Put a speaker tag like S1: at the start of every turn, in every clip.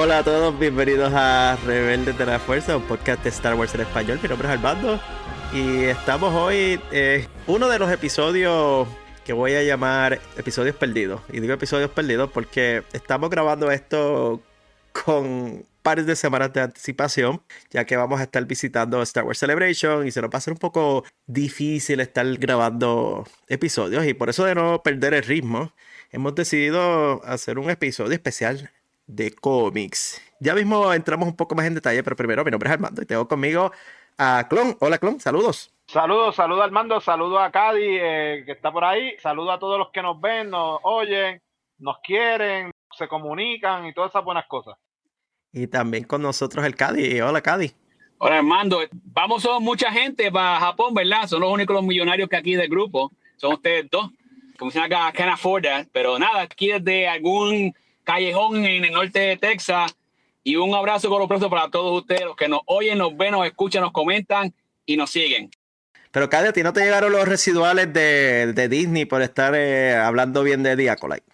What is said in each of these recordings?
S1: Hola a todos, bienvenidos a Rebeldes de la Fuerza, un podcast de Star Wars en español. Mi nombre es Armando y estamos hoy uno de los episodios que voy a llamar episodios perdidos. Y digo episodios perdidos porque estamos grabando esto con pares de semanas de anticipación, ya que vamos a estar visitando Star Wars Celebration y se nos va a hacer un poco difícil estar grabando episodios, y por eso, de no perder el ritmo, hemos decidido hacer un episodio especial de cómics. Ya mismo entramos un poco más en detalle, pero primero, mi nombre es Armando y tengo conmigo a Clon. Hola, Clon, saludos.
S2: Saludos Armando, saludos a Cady, que está por ahí, saludos a todos los que nos ven, nos oyen, nos quieren, se comunican y todas esas buenas cosas.
S1: Y también con nosotros el Cady. Hola, Cady.
S3: Hola, Armando. Somos mucha gente para Japón, ¿verdad? Son los únicos millonarios que aquí del grupo. Son ustedes dos. Como se llama, can't afford that. Pero nada, aquí desde algún callejón en el norte de Texas. Y un abrazo coloproso para todos ustedes, los que nos oyen, nos ven, nos escuchan, nos comentan y nos siguen.
S1: Pero, Cady, ¿a ti no te llegaron los residuales de Disney por estar hablando bien de The Acolyte?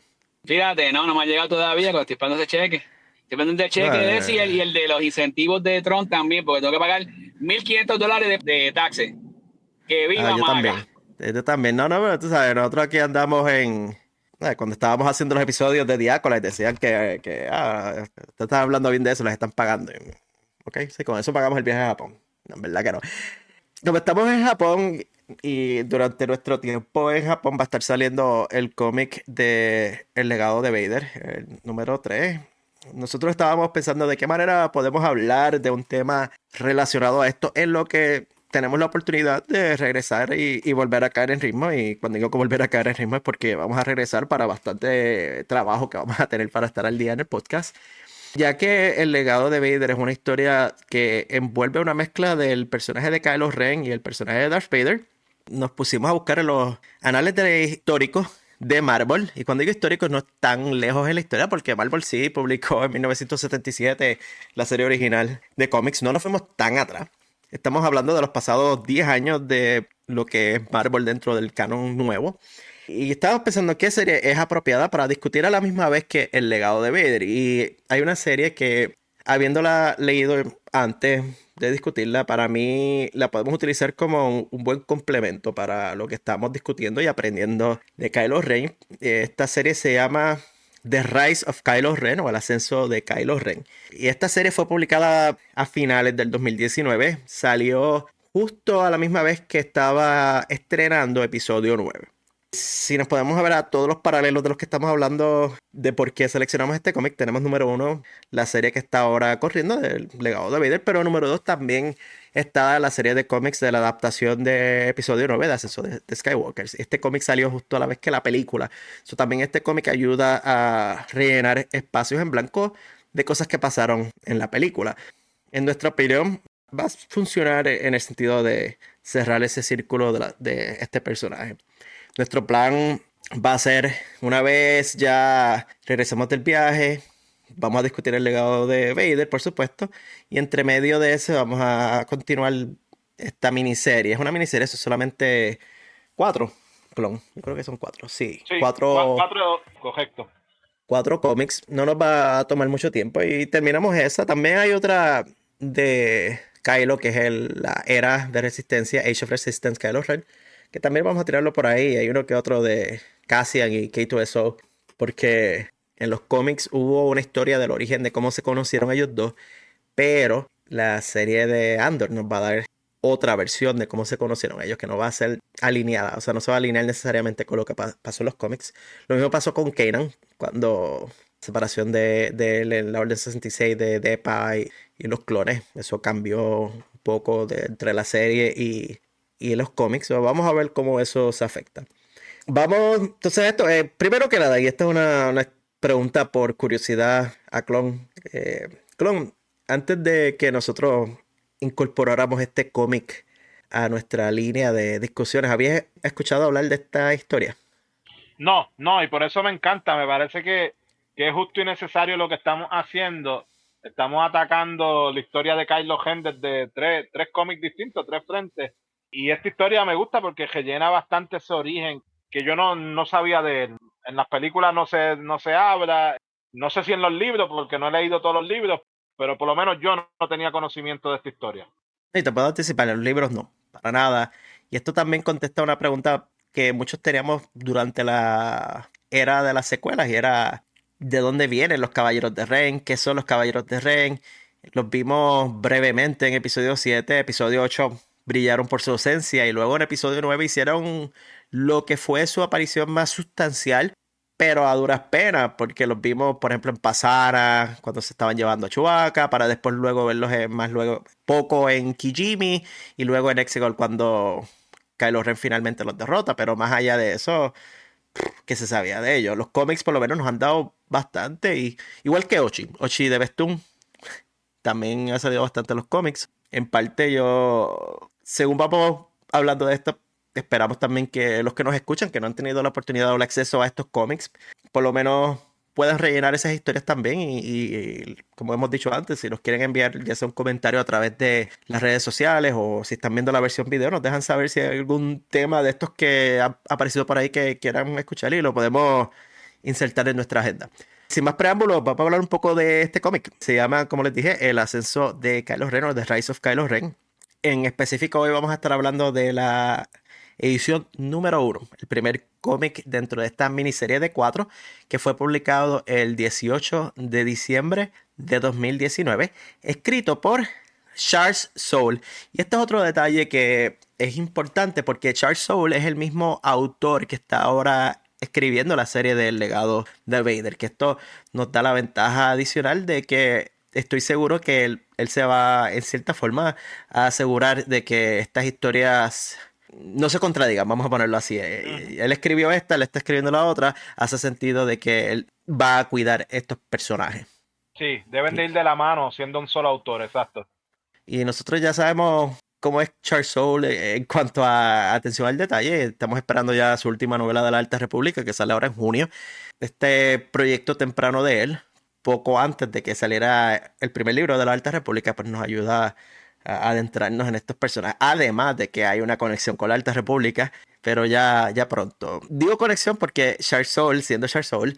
S3: Fíjate, no me ha llegado todavía, cuando estoy esperando ese cheque. Estoy esperando el cheque de ese y el de los incentivos de Trump también, porque tengo que pagar $1,500 de taxes. Que viva
S1: yo
S3: Maga.
S1: también. Yo también. No, pero tú sabes, nosotros aquí andamos en... Cuando estábamos haciendo los episodios de The Acolyte, decían que te están hablando bien de eso, les están pagando. Ok, sí, con eso pagamos el viaje a Japón. No, en verdad que no. Como estamos en Japón y durante nuestro tiempo en Japón va a estar saliendo el cómic de El legado de Vader, el número 3. Nosotros estábamos pensando de qué manera podemos hablar de un tema relacionado a esto en lo que tenemos la oportunidad de regresar y volver a caer en ritmo. Y cuando digo que volver a caer en ritmo es porque vamos a regresar para bastante trabajo que vamos a tener para estar al día en el podcast. Ya que El legado de Vader es una historia que envuelve una mezcla del personaje de Kylo Ren y el personaje de Darth Vader, nos pusimos a buscar en los anales históricos de Marvel. Y cuando digo históricos, no es tan lejos en la historia, porque Marvel sí publicó en 1977 la serie original de cómics. No nos fuimos tan atrás. Estamos hablando de los pasados 10 años de lo que es Marvel dentro del canon nuevo. Y estábamos pensando qué serie es apropiada para discutir a la misma vez que El legado de Vader. Y hay una serie que, habiéndola leído antes de discutirla, para mí la podemos utilizar como un buen complemento para lo que estamos discutiendo y aprendiendo de Kylo Ren. Esta serie se llama The Rise of Kylo Ren, o El ascenso de Kylo Ren. Y esta serie fue publicada a finales del 2019. Salió justo a la misma vez que estaba estrenando episodio 9. Si nos podemos ver a todos los paralelos de los que estamos hablando de por qué seleccionamos este cómic, tenemos número 1, la serie que está ahora corriendo del legado de Vader, pero número 2 también está la serie de cómics de la adaptación de episodio 9 de Ascenso de Skywalker. Este cómic salió justo a la vez que la película. También este cómic ayuda a rellenar espacios en blanco de cosas que pasaron en la película. En nuestra opinión, va a funcionar en el sentido de cerrar ese círculo de este personaje. Nuestro plan va a ser, una vez ya regresemos del viaje, vamos a discutir el legado de Vader, por supuesto, y entre medio de eso vamos a continuar esta miniserie. Es una miniserie, eso es solamente 4, Clon. Yo creo que son 4, sí.
S2: 4, correcto.
S1: 4 cómics, no nos va a tomar mucho tiempo y terminamos esa. También hay otra de Kylo, que es la era de resistencia, Age of Resistance, Kylo Ren, que también vamos a tirarlo por ahí. Hay uno que otro de Cassian y K2SO, porque en los cómics hubo una historia del origen de cómo se conocieron ellos dos, pero la serie de Andor nos va a dar otra versión de cómo se conocieron ellos, que no va a ser alineada, o sea, no se va a alinear necesariamente con lo que pasó en los cómics. Lo mismo pasó con Kanan, cuando separación de la Orden 66 de Depa y los clones. Eso cambió un poco entre la serie y los cómics. Vamos a ver cómo eso se afecta. Vamos, entonces esto, primero que nada, y esta es una pregunta por curiosidad a Clon. Clon, antes de que nosotros incorporáramos este cómic a nuestra línea de discusiones, ¿habías escuchado hablar de esta historia?
S2: No, y por eso me encanta. Me parece que es justo y necesario lo que estamos haciendo. Estamos atacando la historia de Kylo Ren desde tres cómics distintos, 3 frentes. Y esta historia me gusta porque rellena bastante ese origen que yo no sabía de él. En las películas no se habla. No sé si en los libros, porque no he leído todos los libros, pero por lo menos yo no tenía conocimiento de esta historia.
S1: Y te puedo anticipar, en los libros no, para nada. Y esto también contesta una pregunta que muchos teníamos durante la era de las secuelas, y era ¿de dónde vienen los Caballeros de Ren? ¿Qué son los Caballeros de Ren? Los vimos brevemente en episodio 7, episodio 8 brillaron por su ausencia, y luego en episodio 9 hicieron lo que fue su aparición más sustancial, pero a duras penas, porque los vimos, por ejemplo, en Pasara, cuando se estaban llevando a Chewbacca, para después luego verlos más luego, poco en Kijimi, y luego en Exegol cuando Kylo Ren finalmente los derrota, pero más allá de eso, ¿qué se sabía de ellos? Los cómics por lo menos nos han dado bastante, y igual que Ochi de Bestun, también ha salido bastante en los cómics. En parte yo, según vamos hablando de esto, esperamos también que los que nos escuchan, que no han tenido la oportunidad o el acceso a estos cómics, por lo menos puedan rellenar esas historias también, y como hemos dicho antes, si nos quieren enviar ya sea un comentario a través de las redes sociales, o si están viendo la versión video, nos dejan saber si hay algún tema de estos que ha aparecido por ahí que quieran escuchar, y lo podemos insertar en nuestra agenda. Sin más preámbulos, vamos a hablar un poco de este cómic. Se llama, como les dije, El ascenso de Kylo Ren, o The Rise of Kylo Ren. En específico, hoy vamos a estar hablando de la edición número 1, el primer cómic dentro de esta miniserie de 4, que fue publicado el 18 de diciembre de 2019, escrito por Charles Soule. Y este es otro detalle que es importante, porque Charles Soule es el mismo autor que está ahora escribiendo la serie del legado de Vader, que esto nos da la ventaja adicional de que estoy seguro que él se va en cierta forma a asegurar de que estas historias no se contradigan, vamos a ponerlo así. Él escribió esta, él está escribiendo la otra, hace sentido de que él va a cuidar estos personajes.
S2: Sí, deben de ir de la mano siendo un solo autor, exacto.
S1: Y nosotros ya sabemos cómo es Charles Soule en cuanto a atención al detalle. Estamos esperando ya su última novela de la Alta República, que sale ahora en junio. Este proyecto temprano de él, poco antes de que saliera el primer libro de la Alta República, pues nos ayuda a adentrarnos en estos personajes. Además de que hay una conexión con la Alta República, pero ya pronto. Digo conexión porque Charles Soule, siendo Charles Soule,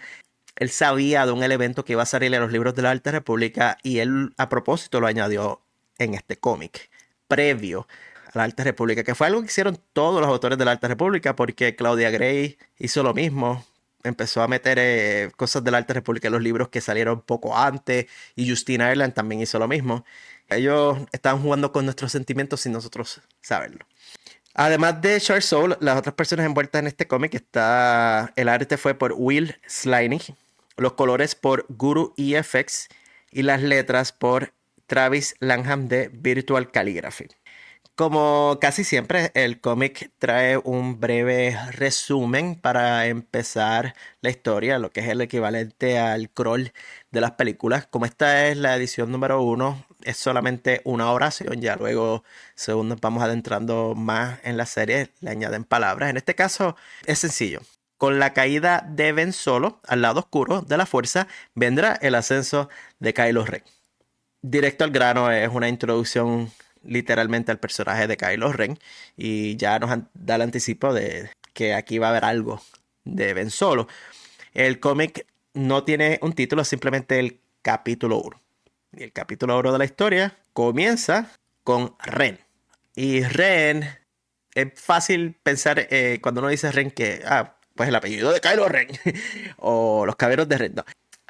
S1: él sabía de un elemento que iba a salir en los libros de la Alta República, y él a propósito lo añadió en este cómic previo a la Alta República, que fue algo que hicieron todos los autores de la Alta República, porque Claudia Gray hizo lo mismo, empezó a meter cosas de la Alta República en los libros que salieron poco antes, y Justin Ireland también hizo lo mismo. Ellos estaban jugando con nuestros sentimientos sin nosotros saberlo. Además de Charles Soule, las otras personas envueltas en este cómic el arte fue por Will Slaney, los colores por Guru EFX, y las letras por Travis Lanham de Virtual Calligraphy. Como casi siempre, el cómic trae un breve resumen para empezar la historia, lo que es el equivalente al crawl de las películas. Como esta es la edición número 1, es solamente una oración. Ya luego, según nos vamos adentrando más en la serie, le añaden palabras. En este caso, es sencillo. Con la caída de Ben Solo al lado oscuro de la fuerza, vendrá el ascenso de Kylo Ren. Directo al grano, es una introducción literalmente al personaje de Kylo Ren, y ya nos da el anticipo de que aquí va a haber algo de Ben Solo. El cómic no tiene un título, simplemente el capítulo 1. Y el capítulo 1 de la historia comienza con Ren. Y Ren, es fácil pensar cuando uno dice Ren que, pues el apellido de Kylo Ren o los caballeros de Ren. No.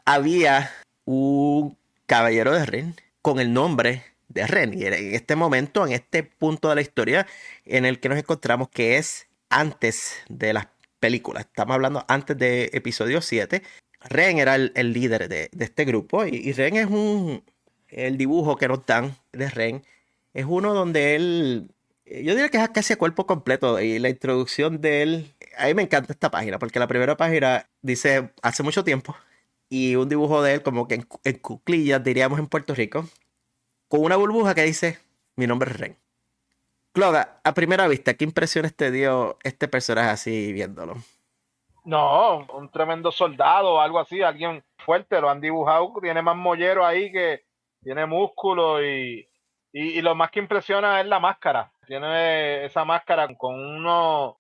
S1: Había un caballero de Ren con el nombre de Ren, y en este momento, en este punto de la historia en el que nos encontramos, que es antes de las películas, estamos hablando antes de episodio 7, Ren era el líder de este grupo, y Ren es el dibujo que nos dan de Ren es uno donde él, yo diría que es casi a cuerpo completo, y la introducción de él, a mí me encanta esta página, porque la primera página dice hace mucho tiempo, y un dibujo de él como que en cuclillas, diríamos en Puerto Rico, con una burbuja que dice, mi nombre es Ren. Cloga, a primera vista, ¿qué impresiones te dio este personaje así viéndolo?
S2: No, un tremendo soldado o algo así, alguien fuerte, lo han dibujado, tiene más mollero ahí, que tiene músculo, y lo más que impresiona es la máscara. Tiene esa máscara con unos,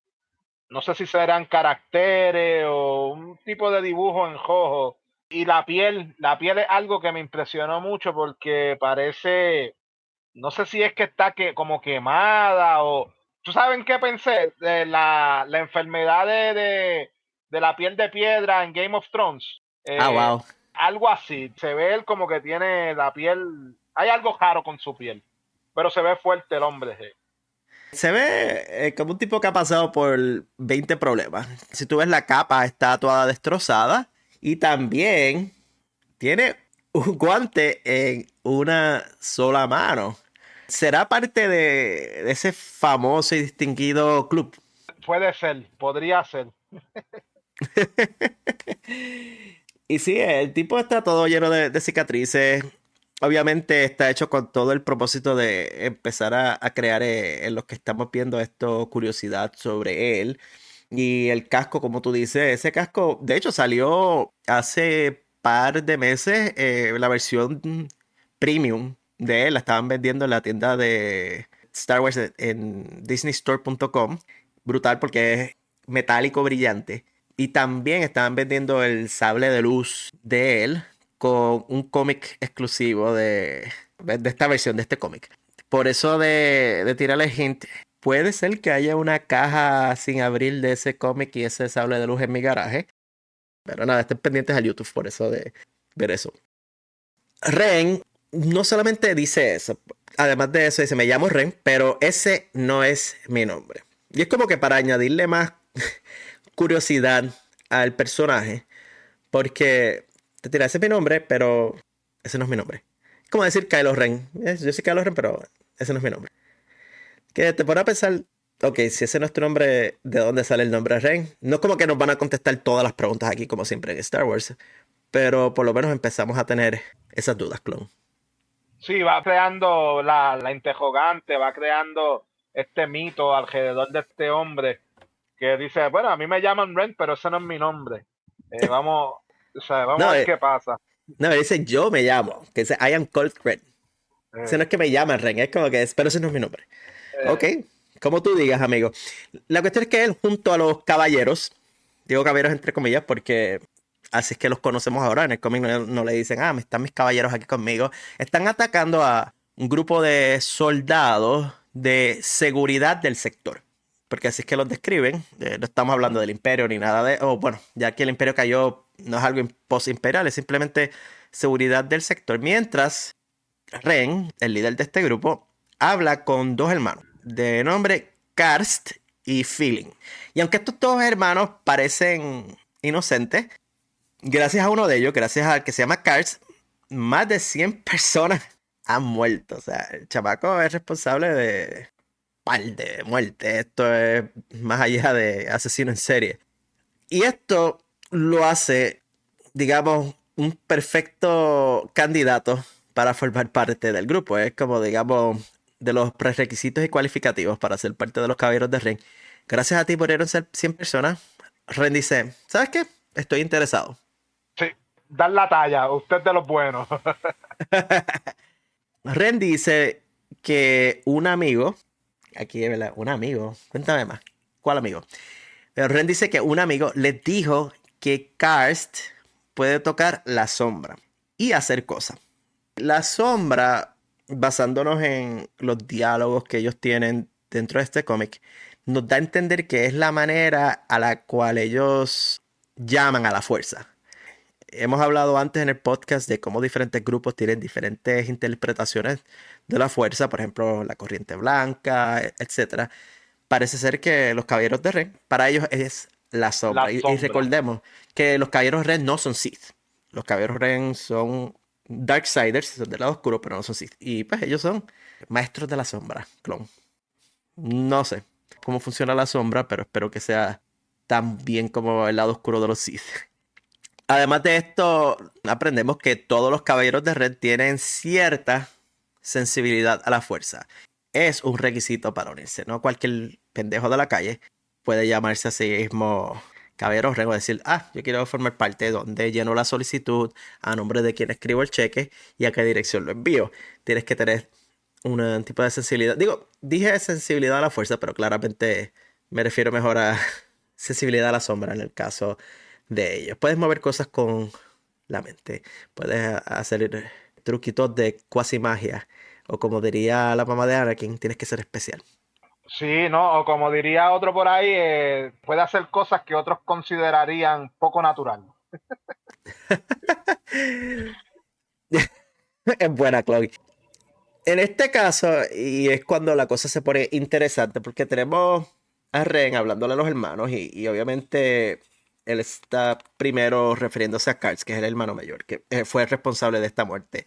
S2: no sé si serán caracteres o un tipo de dibujo en rojo Y la piel es algo que me impresionó mucho porque parece, no sé si es que está como quemada o... ¿Tú sabes en qué pensé? De la enfermedad de la piel de piedra en Game of Thrones.
S1: Wow.
S2: Algo así. Se ve él como que tiene la piel... Hay algo raro con su piel. Pero se ve fuerte el hombre.
S1: Se ve como un tipo que ha pasado por 20 problemas. Si tú ves la capa, está toda destrozada. Y también tiene un guante en una sola mano. ¿Será parte de ese famoso y distinguido club?
S2: Puede ser, podría ser.
S1: Y sí, el tipo está todo lleno de cicatrices. Obviamente está hecho con todo el propósito de empezar a crear en los que estamos viendo esto curiosidad sobre él. Y el casco, como tú dices, ese casco, de hecho, salió hace par de meses la versión premium de él. La estaban vendiendo en la tienda de Star Wars en disneystore.com. Brutal porque es metálico brillante. Y también estaban vendiendo el sable de luz de él con un cómic exclusivo de esta versión de este cómic. Por eso de tirarle hint, puede ser que haya una caja sin abrir de ese cómic y ese sable de luz en mi garaje. Pero nada, estén pendientes al YouTube por eso de ver eso. Ren no solamente dice eso, además de eso dice, me llamo Ren, pero ese no es mi nombre. Y es como que para añadirle más curiosidad al personaje, porque te tira, ese es mi nombre, pero ese no es mi nombre. Es como decir Kylo Ren. Yo soy Kylo Ren, pero ese no es mi nombre. Que te pone a pensar, ok, si ese no es tu nombre, ¿de dónde sale el nombre Ren? No es como que nos van a contestar todas las preguntas aquí, como siempre en Star Wars, pero por lo menos empezamos a tener esas dudas, clon.
S2: Sí, va creando la interrogante, va creando este mito alrededor de este hombre que dice, bueno, a mí me llaman Ren, pero ese no es mi nombre. Vamos, o sea, vamos
S1: No,
S2: a ver qué pasa.
S1: no, dice yo me llamo, que dice I am called Ren. Ese no es que me llaman Ren, es como que es, pero ese no es mi nombre. Ok, como tú digas, amigo. La cuestión es que él, junto a los caballeros, digo caballeros entre comillas, porque así es que los conocemos ahora. En el cómic no le dicen, están mis caballeros aquí conmigo. Están atacando a un grupo de soldados de seguridad del sector. Porque así es que los describen. No estamos hablando del imperio ni nada de... O bueno, ya que el imperio cayó, no es algo post-imperial, es simplemente seguridad del sector. Mientras Ren, el líder de este grupo, habla con dos hermanos de nombre Karst y Feeling. Y aunque estos dos hermanos parecen inocentes, gracias a uno de ellos, gracias al que se llama Karst, más de 100 personas han muerto. O sea, el chamaco es responsable de par de muertes. Esto es más allá de asesino en serie. Y esto lo hace, digamos, un perfecto candidato para formar parte del grupo. Es como, digamos, de los prerequisitos y cualificativos para ser parte de los Caballeros de Ren. Gracias a ti por ser 100 personas. Ren dice, ¿sabes qué? Estoy interesado.
S2: Sí, dar la talla, usted de los buenos.
S1: Ren dice que un amigo, aquí, ¿verdad? Un amigo, cuéntame más. ¿Cuál amigo? Pero Ren dice que un amigo le dijo que Karst puede tocar la sombra y hacer cosas. La sombra, basándonos en los diálogos que ellos tienen dentro de este cómic, nos da a entender que es la manera a la cual ellos llaman a la fuerza. Hemos hablado antes en el podcast de cómo diferentes grupos tienen diferentes interpretaciones de la fuerza, por ejemplo, la corriente blanca, etc. Parece ser que los caballeros de Ren, para ellos es la sombra. Y recordemos que los caballeros Ren no son Sith. Los caballeros Ren son Darksiders, son del lado oscuro, pero no son Sith. Y pues ellos son maestros de la sombra, clon. No sé cómo funciona la sombra, pero espero que sea tan bien como el lado oscuro de los Sith. Además de esto, aprendemos que todos los caballeros de Ren tienen cierta sensibilidad a la fuerza. Es un requisito para unirse, no cualquier pendejo de la calle puede llamarse a sí mismo caballero Ren o decir, yo quiero formar parte, donde lleno la solicitud, a nombre de quien escribo el cheque y a qué dirección lo envío. Tienes que tener un tipo de sensibilidad. Dije sensibilidad a la fuerza, pero claramente me refiero mejor a sensibilidad a la sombra en el caso de ellos. Puedes mover cosas con la mente. Puedes hacer truquitos de cuasi magia. O como diría la mamá de Anakin, tienes que ser especial.
S2: Sí, ¿no? O como diría otro por ahí, puede hacer cosas que otros considerarían poco natural.
S1: Es buena, Chloe. En este caso, y es cuando la cosa se pone interesante, porque tenemos a Ren hablándole a los hermanos, y obviamente él está primero refiriéndose a Karls, que es el hermano mayor, que fue el responsable de esta muerte.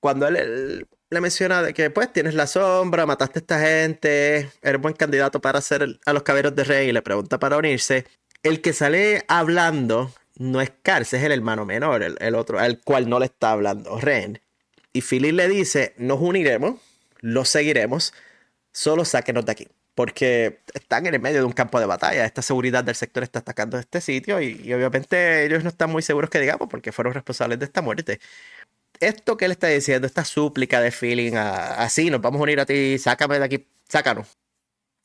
S1: Cuando él le menciona de que pues tienes la sombra, mataste a esta gente, eres buen candidato para ser a los caballeros de Rey, y le pregunta para unirse, el que sale hablando no es Karls, es el hermano menor, el otro, al cual no le está hablando Ren. Y Philip le dice, nos uniremos, los seguiremos, solo sáquenos de aquí. Porque están en el medio de un campo de batalla. Esta seguridad del sector está atacando este sitio y obviamente ellos no están muy seguros que digamos porque fueron responsables de esta muerte. Esto que él está diciendo, esta súplica de Feeling, así nos vamos a unir a ti, sácame de aquí, sácanos,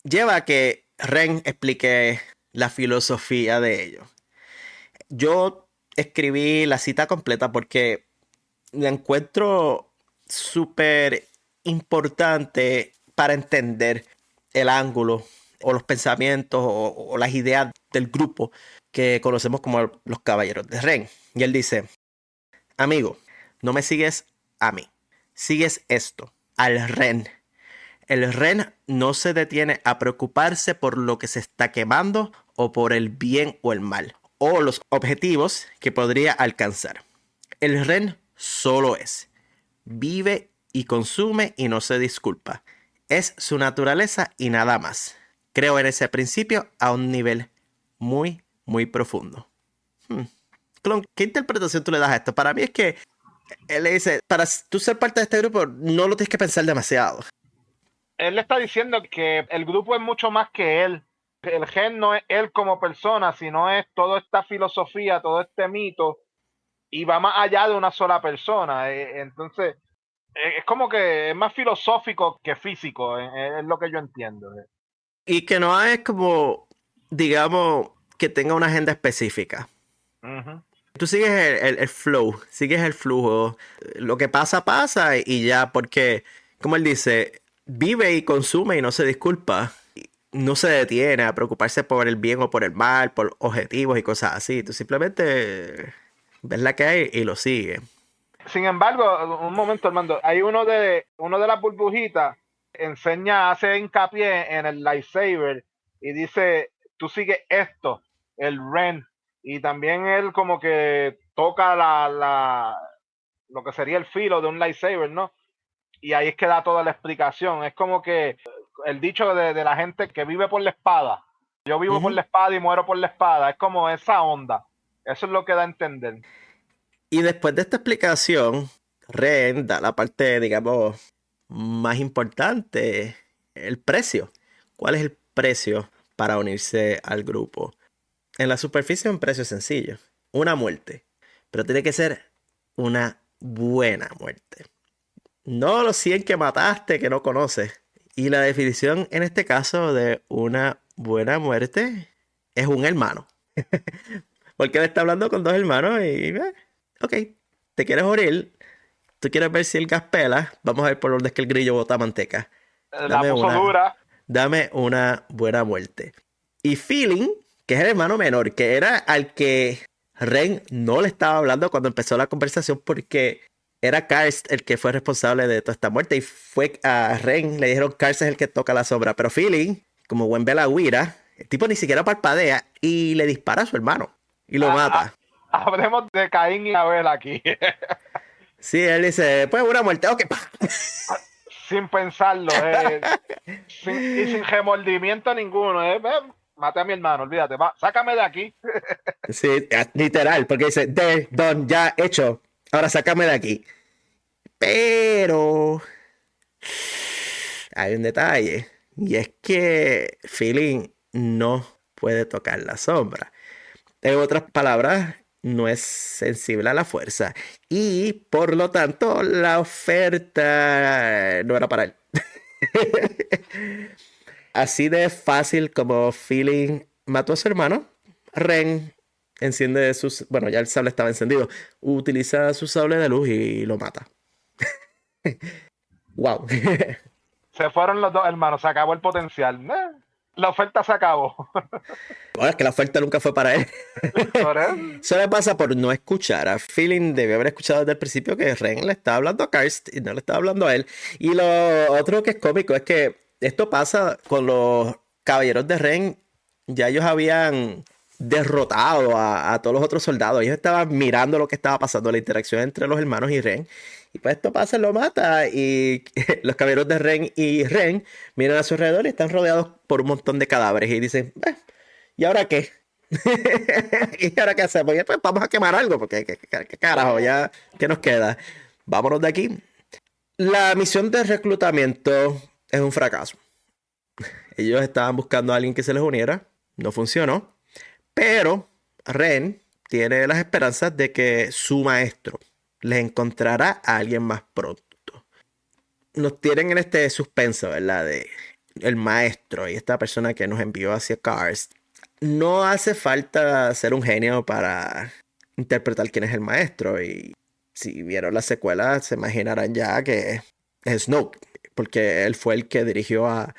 S1: lleva a que Ren explique la filosofía de ello. Yo escribí la cita completa porque la encuentro súper importante para entender el ángulo o los pensamientos o las ideas del grupo que conocemos como los Caballeros de Ren. Y él dice, amigo, no me sigues a mí, sigues esto, al Ren. El Ren no se detiene a preocuparse por lo que se está quemando o por el bien o el mal, o los objetivos que podría alcanzar. El Ren solo es, vive y consume y no se disculpa. Es su naturaleza y nada más. Creo en ese principio a un nivel muy, muy profundo. Clon, ¿qué interpretación tú le das a esto? Para mí es que él le dice, para tú ser parte de este grupo no lo tienes que pensar demasiado.
S2: Él le está diciendo que el grupo es mucho más que él. El gen no es él como persona, sino es toda esta filosofía, todo este mito, y va más allá de una sola persona. Entonces, es como que es más filosófico que físico, es lo que yo entiendo.
S1: Y que no es como, digamos, que tenga una agenda específica.
S2: Uh-huh.
S1: Tú sigues el flow, sigues el flujo. Lo que pasa, pasa y ya, porque, como él dice, vive y consume y no se disculpa. No se detiene a preocuparse por el bien o por el mal, por objetivos y cosas así. Tú simplemente ves la que hay y lo sigues.
S2: Sin embargo, un momento, Armando, hay uno de las burbujitas enseña, hace hincapié en el lightsaber y dice, tú sigues esto, el Ren, y también él como que toca lo que sería el filo de un lightsaber, ¿no? Y ahí es que da toda la explicación. Es como que el dicho de la gente que vive por la espada. Yo vivo por la espada y muero por la espada. Es como esa onda. Eso es lo que da a entender.
S1: Y después de esta explicación, Ren da la parte, digamos, más importante, el precio. ¿Cuál es el precio para unirse al grupo? En la superficie es un precio sencillo, una muerte, pero tiene que ser una buena muerte. No los 100 que mataste, que no conoces. Y la definición en este caso de una buena muerte es un hermano. Porque él está hablando con dos hermanos y... ok, te quieres morir, tú quieres ver si el gas pela, vamos a ver por dónde es que el grillo bota manteca.
S2: La puso dura.
S1: Dame una buena muerte. Y Feeling, que es el hermano menor, que era al que Ren no le estaba hablando cuando empezó la conversación porque era Karst el que fue responsable de toda esta muerte y fue a Ren, le dijeron Karst es el que toca la sombra, pero Feeling, como buen Belagüira, el tipo ni siquiera parpadea y le dispara a su hermano y lo mata.
S2: Hablemos de Caín y Abel aquí.
S1: Sí, él dice, pues una muerte, ok.
S2: Sin pensarlo, sin remordimiento ninguno. Maté a mi hermano, olvídate, sácame de aquí.
S1: Sí, literal, porque dice, don, ya hecho, ahora sácame de aquí. Pero hay un detalle, y es que Feeling no puede tocar la sombra. En otras palabras, no es sensible a la fuerza. Y por lo tanto, la oferta no era para él. Así de fácil como Feeling mató a su hermano, Ren enciende sus... Bueno, ya el sable estaba encendido. Utiliza su sable de luz y lo mata. Wow.
S2: Se fueron los dos hermanos, se acabó el potencial. La oferta se acabó.
S1: Bueno, es que la oferta nunca fue para él.
S2: Por eso.
S1: Eso le pasa por no escuchar. A Feeling debió haber escuchado desde el principio que Ren le estaba hablando a Karst y no le estaba hablando a él. Y lo otro que es cómico es que esto pasa con los caballeros de Ren. Ya ellos habían derrotado a todos los otros soldados. Ellos estaban mirando lo que estaba pasando, la interacción entre los hermanos y Ren. Y pues esto pasa, lo mata. Y los caballeros de Ren y Ren miran a su alrededor y están rodeados por un montón de cadáveres. Y dicen, ¿y ahora qué? ¿Y ahora qué hacemos? Y pues vamos a quemar algo, porque ¿qué carajo? Ya, ¿qué nos queda? Vámonos de aquí. La misión de reclutamiento es un fracaso. Ellos estaban buscando a alguien que se les uniera. No funcionó. Pero Ren tiene las esperanzas de que su maestro les encontrará a alguien más pronto. Nos tienen en este suspenso, ¿verdad? De el maestro y esta persona que nos envió hacia Karst. No hace falta ser un genio para interpretar quién es el maestro. Y si vieron la secuela, se imaginarán ya que es Snoke, porque él fue el que dirigió a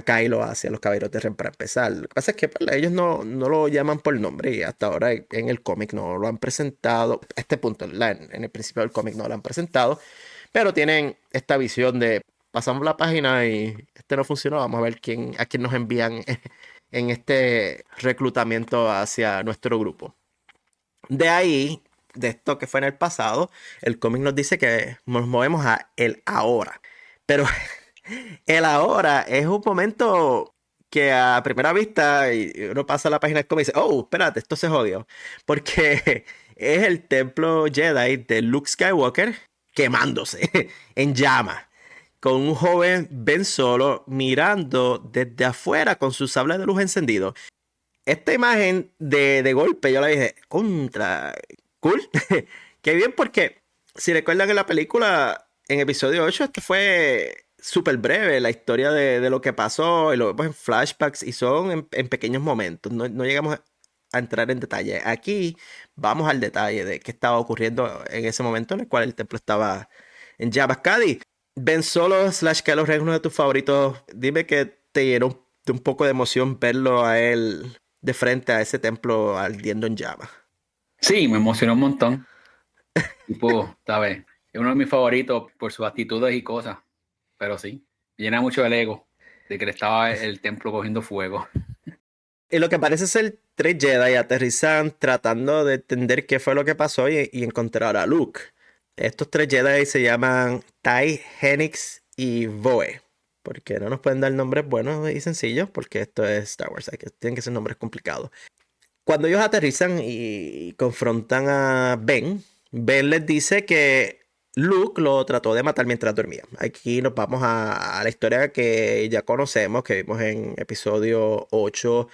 S1: Kylo hacia los Caballeros de Ren para empezar. Lo que pasa es que pues, ellos no lo llaman por nombre y hasta ahora en el cómic no lo han presentado. A este punto, en el principio del cómic no lo han presentado, pero tienen esta visión de pasamos la página y este no funcionó, vamos a ver a quién nos envían en este reclutamiento hacia nuestro grupo. De ahí, de esto que fue en el pasado, el cómic nos dice que nos movemos a el ahora. Pero el ahora es un momento que a primera vista y uno pasa a la página del cómic y dice, oh, espérate, esto se jodió. Porque es el templo Jedi de Luke Skywalker quemándose en llamas, con un joven Ben Solo mirando desde afuera con su sable de luz encendido. Esta imagen de golpe yo la dije, contra, cool. Qué bien, porque si recuerdan en la película, en episodio 8, esto fue súper breve, la historia de lo que pasó, y lo vemos en flashbacks y son en pequeños momentos, no llegamos a entrar en detalle. Aquí vamos al detalle de qué estaba ocurriendo en ese momento en el cual el templo estaba en llamas. Cady, Ben Solo / Kylo Ren es uno de tus favoritos. Dime que te llenó de un poco de emoción verlo a él de frente a ese templo ardiendo en llamas.
S3: Sí, me emocionó un montón. Tipo, ¿sabes? Es uno de mis favoritos por sus actitudes y cosas. Pero sí, me llena mucho el ego de que le estaba el templo cogiendo fuego.
S1: Y lo que parece ser 3 Jedi aterrizan tratando de entender qué fue lo que pasó y encontrar a Luke. Estos 3 Jedi se llaman Tai, Genix y Voe. Porque no nos pueden dar nombres buenos y sencillos, porque esto es Star Wars, tienen que ser nombres complicados. Cuando ellos aterrizan y confrontan a Ben les dice que Luke lo trató de matar mientras dormía. Aquí nos vamos a la historia que ya conocemos, que vimos en episodio 8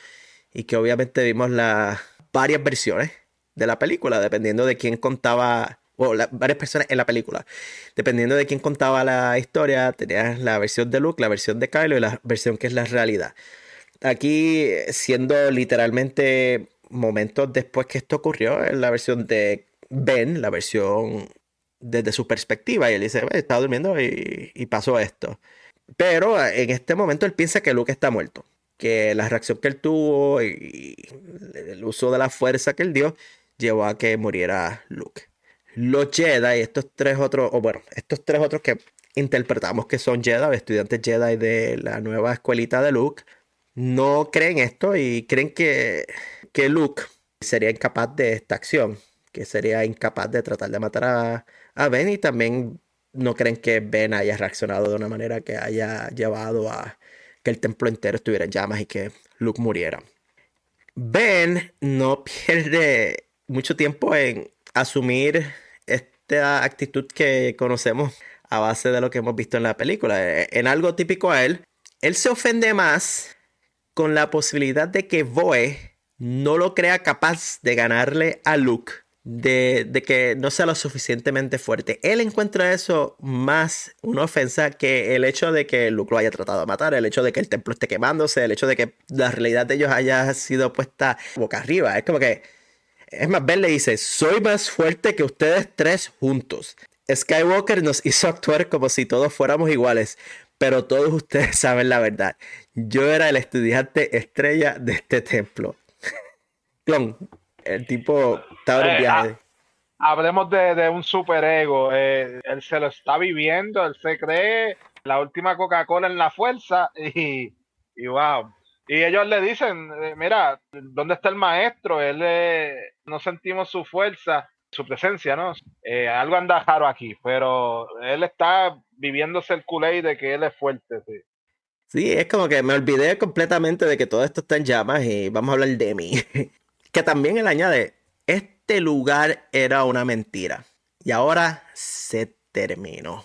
S1: y que obviamente vimos las varias versiones de la película, dependiendo de quién contaba, o varias personas en la película. Dependiendo de quién contaba la historia, tenías la versión de Luke, la versión de Kylo y la versión que es la realidad. Aquí, siendo literalmente momentos después que esto ocurrió, en la versión de Ben, la versión desde su perspectiva, y él dice, estaba durmiendo y pasó esto. Pero en este momento él piensa que Luke está muerto, que la reacción que él tuvo y el uso de la fuerza que él dio llevó a que muriera Luke. Los Jedi, estos tres otros que interpretamos que son Jedi, estudiantes Jedi de la nueva escuelita de Luke, no creen esto y creen que Luke sería incapaz de esta acción, que sería incapaz de tratar de matar a Ben, y también no creen que Ben haya reaccionado de una manera que haya llevado a que el templo entero estuviera en llamas y que Luke muriera. Ben no pierde mucho tiempo en asumir esta actitud que conocemos a base de lo que hemos visto en la película. En algo típico a él se ofende más con la posibilidad de que Voe no lo crea capaz de ganarle a Luke, de que no sea lo suficientemente fuerte. Él encuentra eso más una ofensa que el hecho de que Luke lo haya tratado de matar, el hecho de que el templo esté quemándose, el hecho de que la realidad de ellos haya sido puesta boca arriba. Es como que Es más, Ben le dice, soy más fuerte que ustedes tres juntos. Skywalker nos hizo actuar como si todos fuéramos iguales, pero todos ustedes saben la verdad. Yo era el estudiante estrella de este templo. Clon, el tipo estaba en un viaje.
S2: Hablemos de un superego. Él se lo está viviendo, él se cree la última Coca-Cola en la fuerza y wow. Y ellos le dicen, mira, ¿dónde está el maestro? No sentimos su fuerza, su presencia, ¿no? Algo anda raro aquí, pero él está viviéndose el Kool-Aid de que él es fuerte, sí.
S1: Sí, es como que me olvidé completamente de que todo esto está en llamas y vamos a hablar de mí. Que también él añade, este lugar era una mentira y ahora se terminó.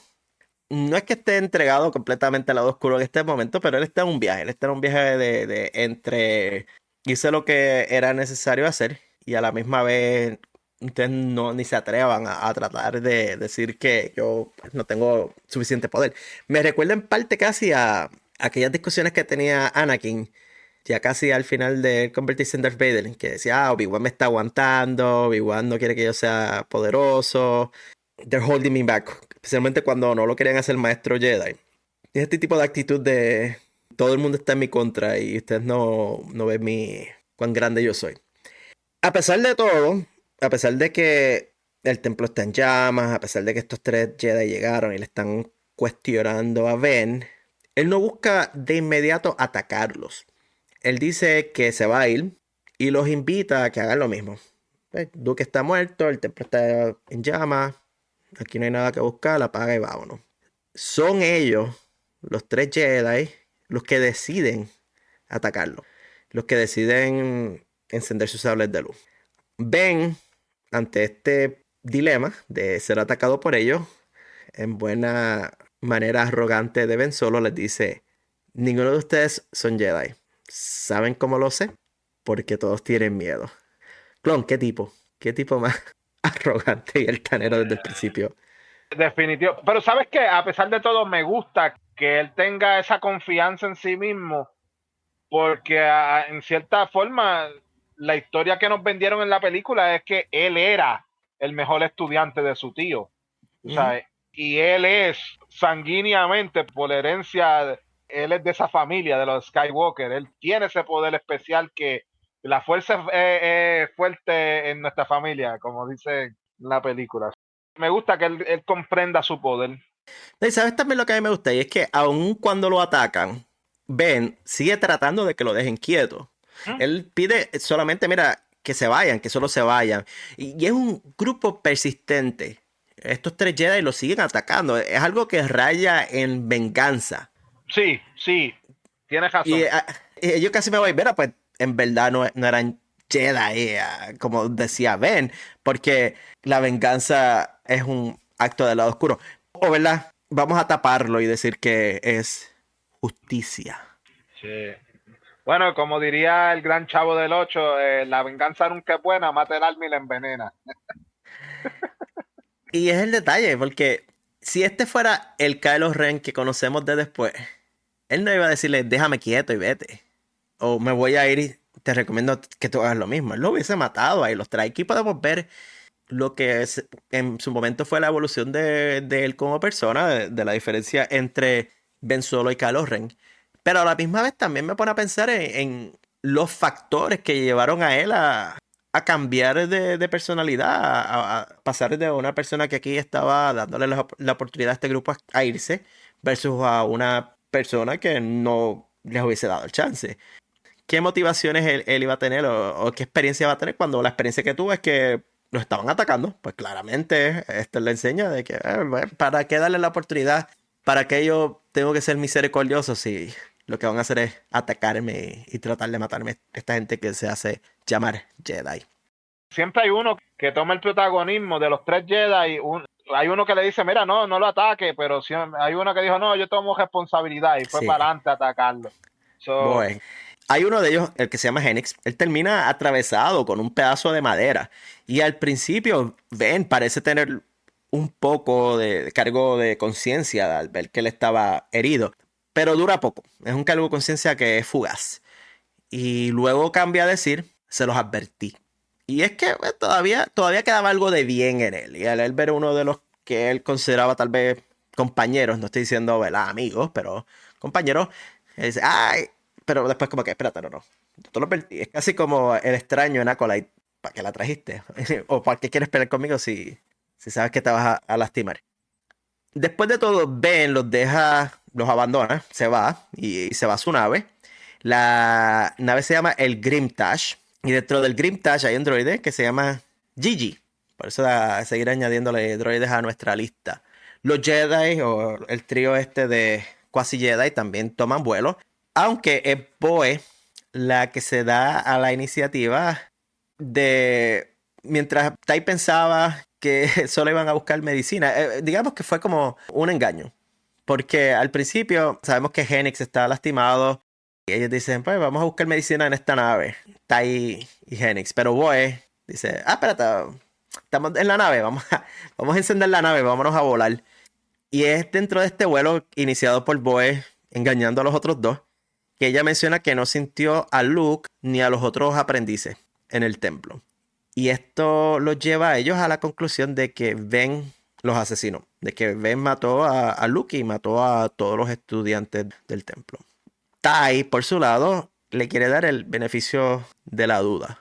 S1: No es que esté entregado completamente al lado oscuro en este momento, pero él está en un viaje. Él está en un viaje de entre hice lo que era necesario hacer y a la misma vez ustedes no ni se atrevan a tratar de decir que yo no tengo suficiente poder. Me recuerda en parte casi a aquellas discusiones que tenía Anakin, ya casi al final de él convertirse en Darth Vader, que decía, Obi-Wan me está aguantando, Obi-Wan no quiere que yo sea poderoso, they're holding me back, especialmente cuando no lo querían hacer maestro Jedi. Y este tipo de actitud de todo el mundo está en mi contra y ustedes no ven cuán grande yo soy. A pesar de todo, a pesar de que el templo está en llamas, a pesar de que estos tres Jedi llegaron y le están cuestionando a Ben, él no busca de inmediato atacarlos. Él dice que se va a ir y los invita a que hagan lo mismo. Duke está muerto, el templo está en llamas, aquí no hay nada que buscar, apaga y vámonos. Son ellos, los tres Jedi, los que deciden atacarlo, los que deciden encender sus sables de luz. Ben, ante este dilema de ser atacado por ellos, en buena manera arrogante de Ben Solo les dice, ninguno de ustedes son Jedi. ¿Saben cómo lo sé? Porque todos tienen miedo. Clon, ¿qué tipo? ¿Qué tipo más arrogante y altanero desde el principio?
S2: Definitivo. Pero sabes que a pesar de todo me gusta que él tenga esa confianza en sí mismo, porque en cierta forma la historia que nos vendieron en la película es que él era el mejor estudiante de su tío, ¿sabes? Y él es sanguíneamente por herencia, él es de esa familia de los Skywalker, él tiene ese poder especial que la fuerza es fuerte en nuestra familia, como dice en la película. Me gusta que él comprenda su poder.
S1: Y sabes también lo que a mí me gusta, y es que aun cuando lo atacan, Ben sigue tratando de que lo dejen quieto. Él pide solamente, mira, que se vayan, que solo se vayan. Y es un grupo persistente. Estos tres Jedi lo siguen atacando. Es algo que raya en venganza.
S2: Sí, tienes razón.
S1: Y yo casi me voy, mira, pues en verdad no eran Jedi, como decía Ben, porque la venganza es un acto del lado oscuro. O, ¿verdad? Vamos a taparlo y decir que es justicia.
S2: Sí. Bueno, como diría el gran Chavo del 8, la venganza nunca es buena, mata el alma y la envenena.
S1: Y es el detalle, porque si este fuera el Kylo Ren que conocemos de después, él no iba a decirle, déjame quieto y vete. O me voy a ir y te recomiendo que tú hagas lo mismo. Él lo hubiese matado ahí, los trae. Aquí podemos ver lo que en su momento fue la evolución de él como persona, de la diferencia entre Ben Solo y Kylo Ren. Pero a la misma vez también me pone a pensar en los factores que llevaron a él a cambiar de personalidad, a pasar de una persona que aquí estaba dándole la oportunidad a este grupo a irse, versus a una persona que no les hubiese dado el chance. ¿Qué motivaciones él iba a tener o qué experiencia va a tener cuando la experiencia que tuvo es que los estaban atacando? Pues claramente esto le enseña de que ¿para qué darle la oportunidad? ¿Para qué yo tengo que ser misericordioso si lo que van a hacer es atacarme y tratar de matarme esta gente que se hace llamar Jedi?
S2: Siempre hay uno que toma el protagonismo de los tres Jedi. Hay uno que le dice, mira, no lo ataque, pero hay uno que dijo, no, yo tomo responsabilidad y fue para adelante a atacarlo.
S1: Hay uno de ellos, el que se llama Genix, él termina atravesado con un pedazo de madera. Y al principio, Ben parece tener un poco de cargo de conciencia al ver que él estaba herido. Pero dura poco. Es un cargo de conciencia que es fugaz. Y luego cambia a decir, se los advertí. Y es que todavía quedaba algo de bien en él. Y al él ver uno de los que él consideraba tal vez compañeros, no estoy diciendo, ¿verdad? Amigos, pero compañeros, él dice, ay, pero después como que, espérate, no. Yo te lo advertí. Es casi como el extraño en Acolyte. ¿Para qué la trajiste? ¿O para qué quieres pelear conmigo si sabes que te vas a lastimar? Después de todo, Ben los abandona, se va y se va a su nave. La nave se llama el Grimtash. Y dentro del Grimtash hay un droide que se llama Gigi. Por eso a seguir añadiéndole droides a nuestra lista. Los Jedi o el trío este de Quasi Jedi también toman vuelo. Aunque es Poe la que se da a la iniciativa de... Mientras Tai pensaba que solo iban a buscar medicina, digamos que fue como un engaño. Porque al principio sabemos que Genix está lastimado. Y ellos dicen, pues vamos a buscar medicina en esta nave. Tai y Genix. Pero Boe dice, espérate, estamos en la nave, vamos a encender la nave, vámonos a volar. Y es dentro de este vuelo iniciado por Boe, engañando a los otros dos, que ella menciona que no sintió a Luke ni a los otros aprendices en el templo. Y esto los lleva a ellos a la conclusión de que Ben los asesinó, de que Ben mató a Luke y mató a todos los estudiantes del templo. Tai, por su lado, le quiere dar el beneficio de la duda.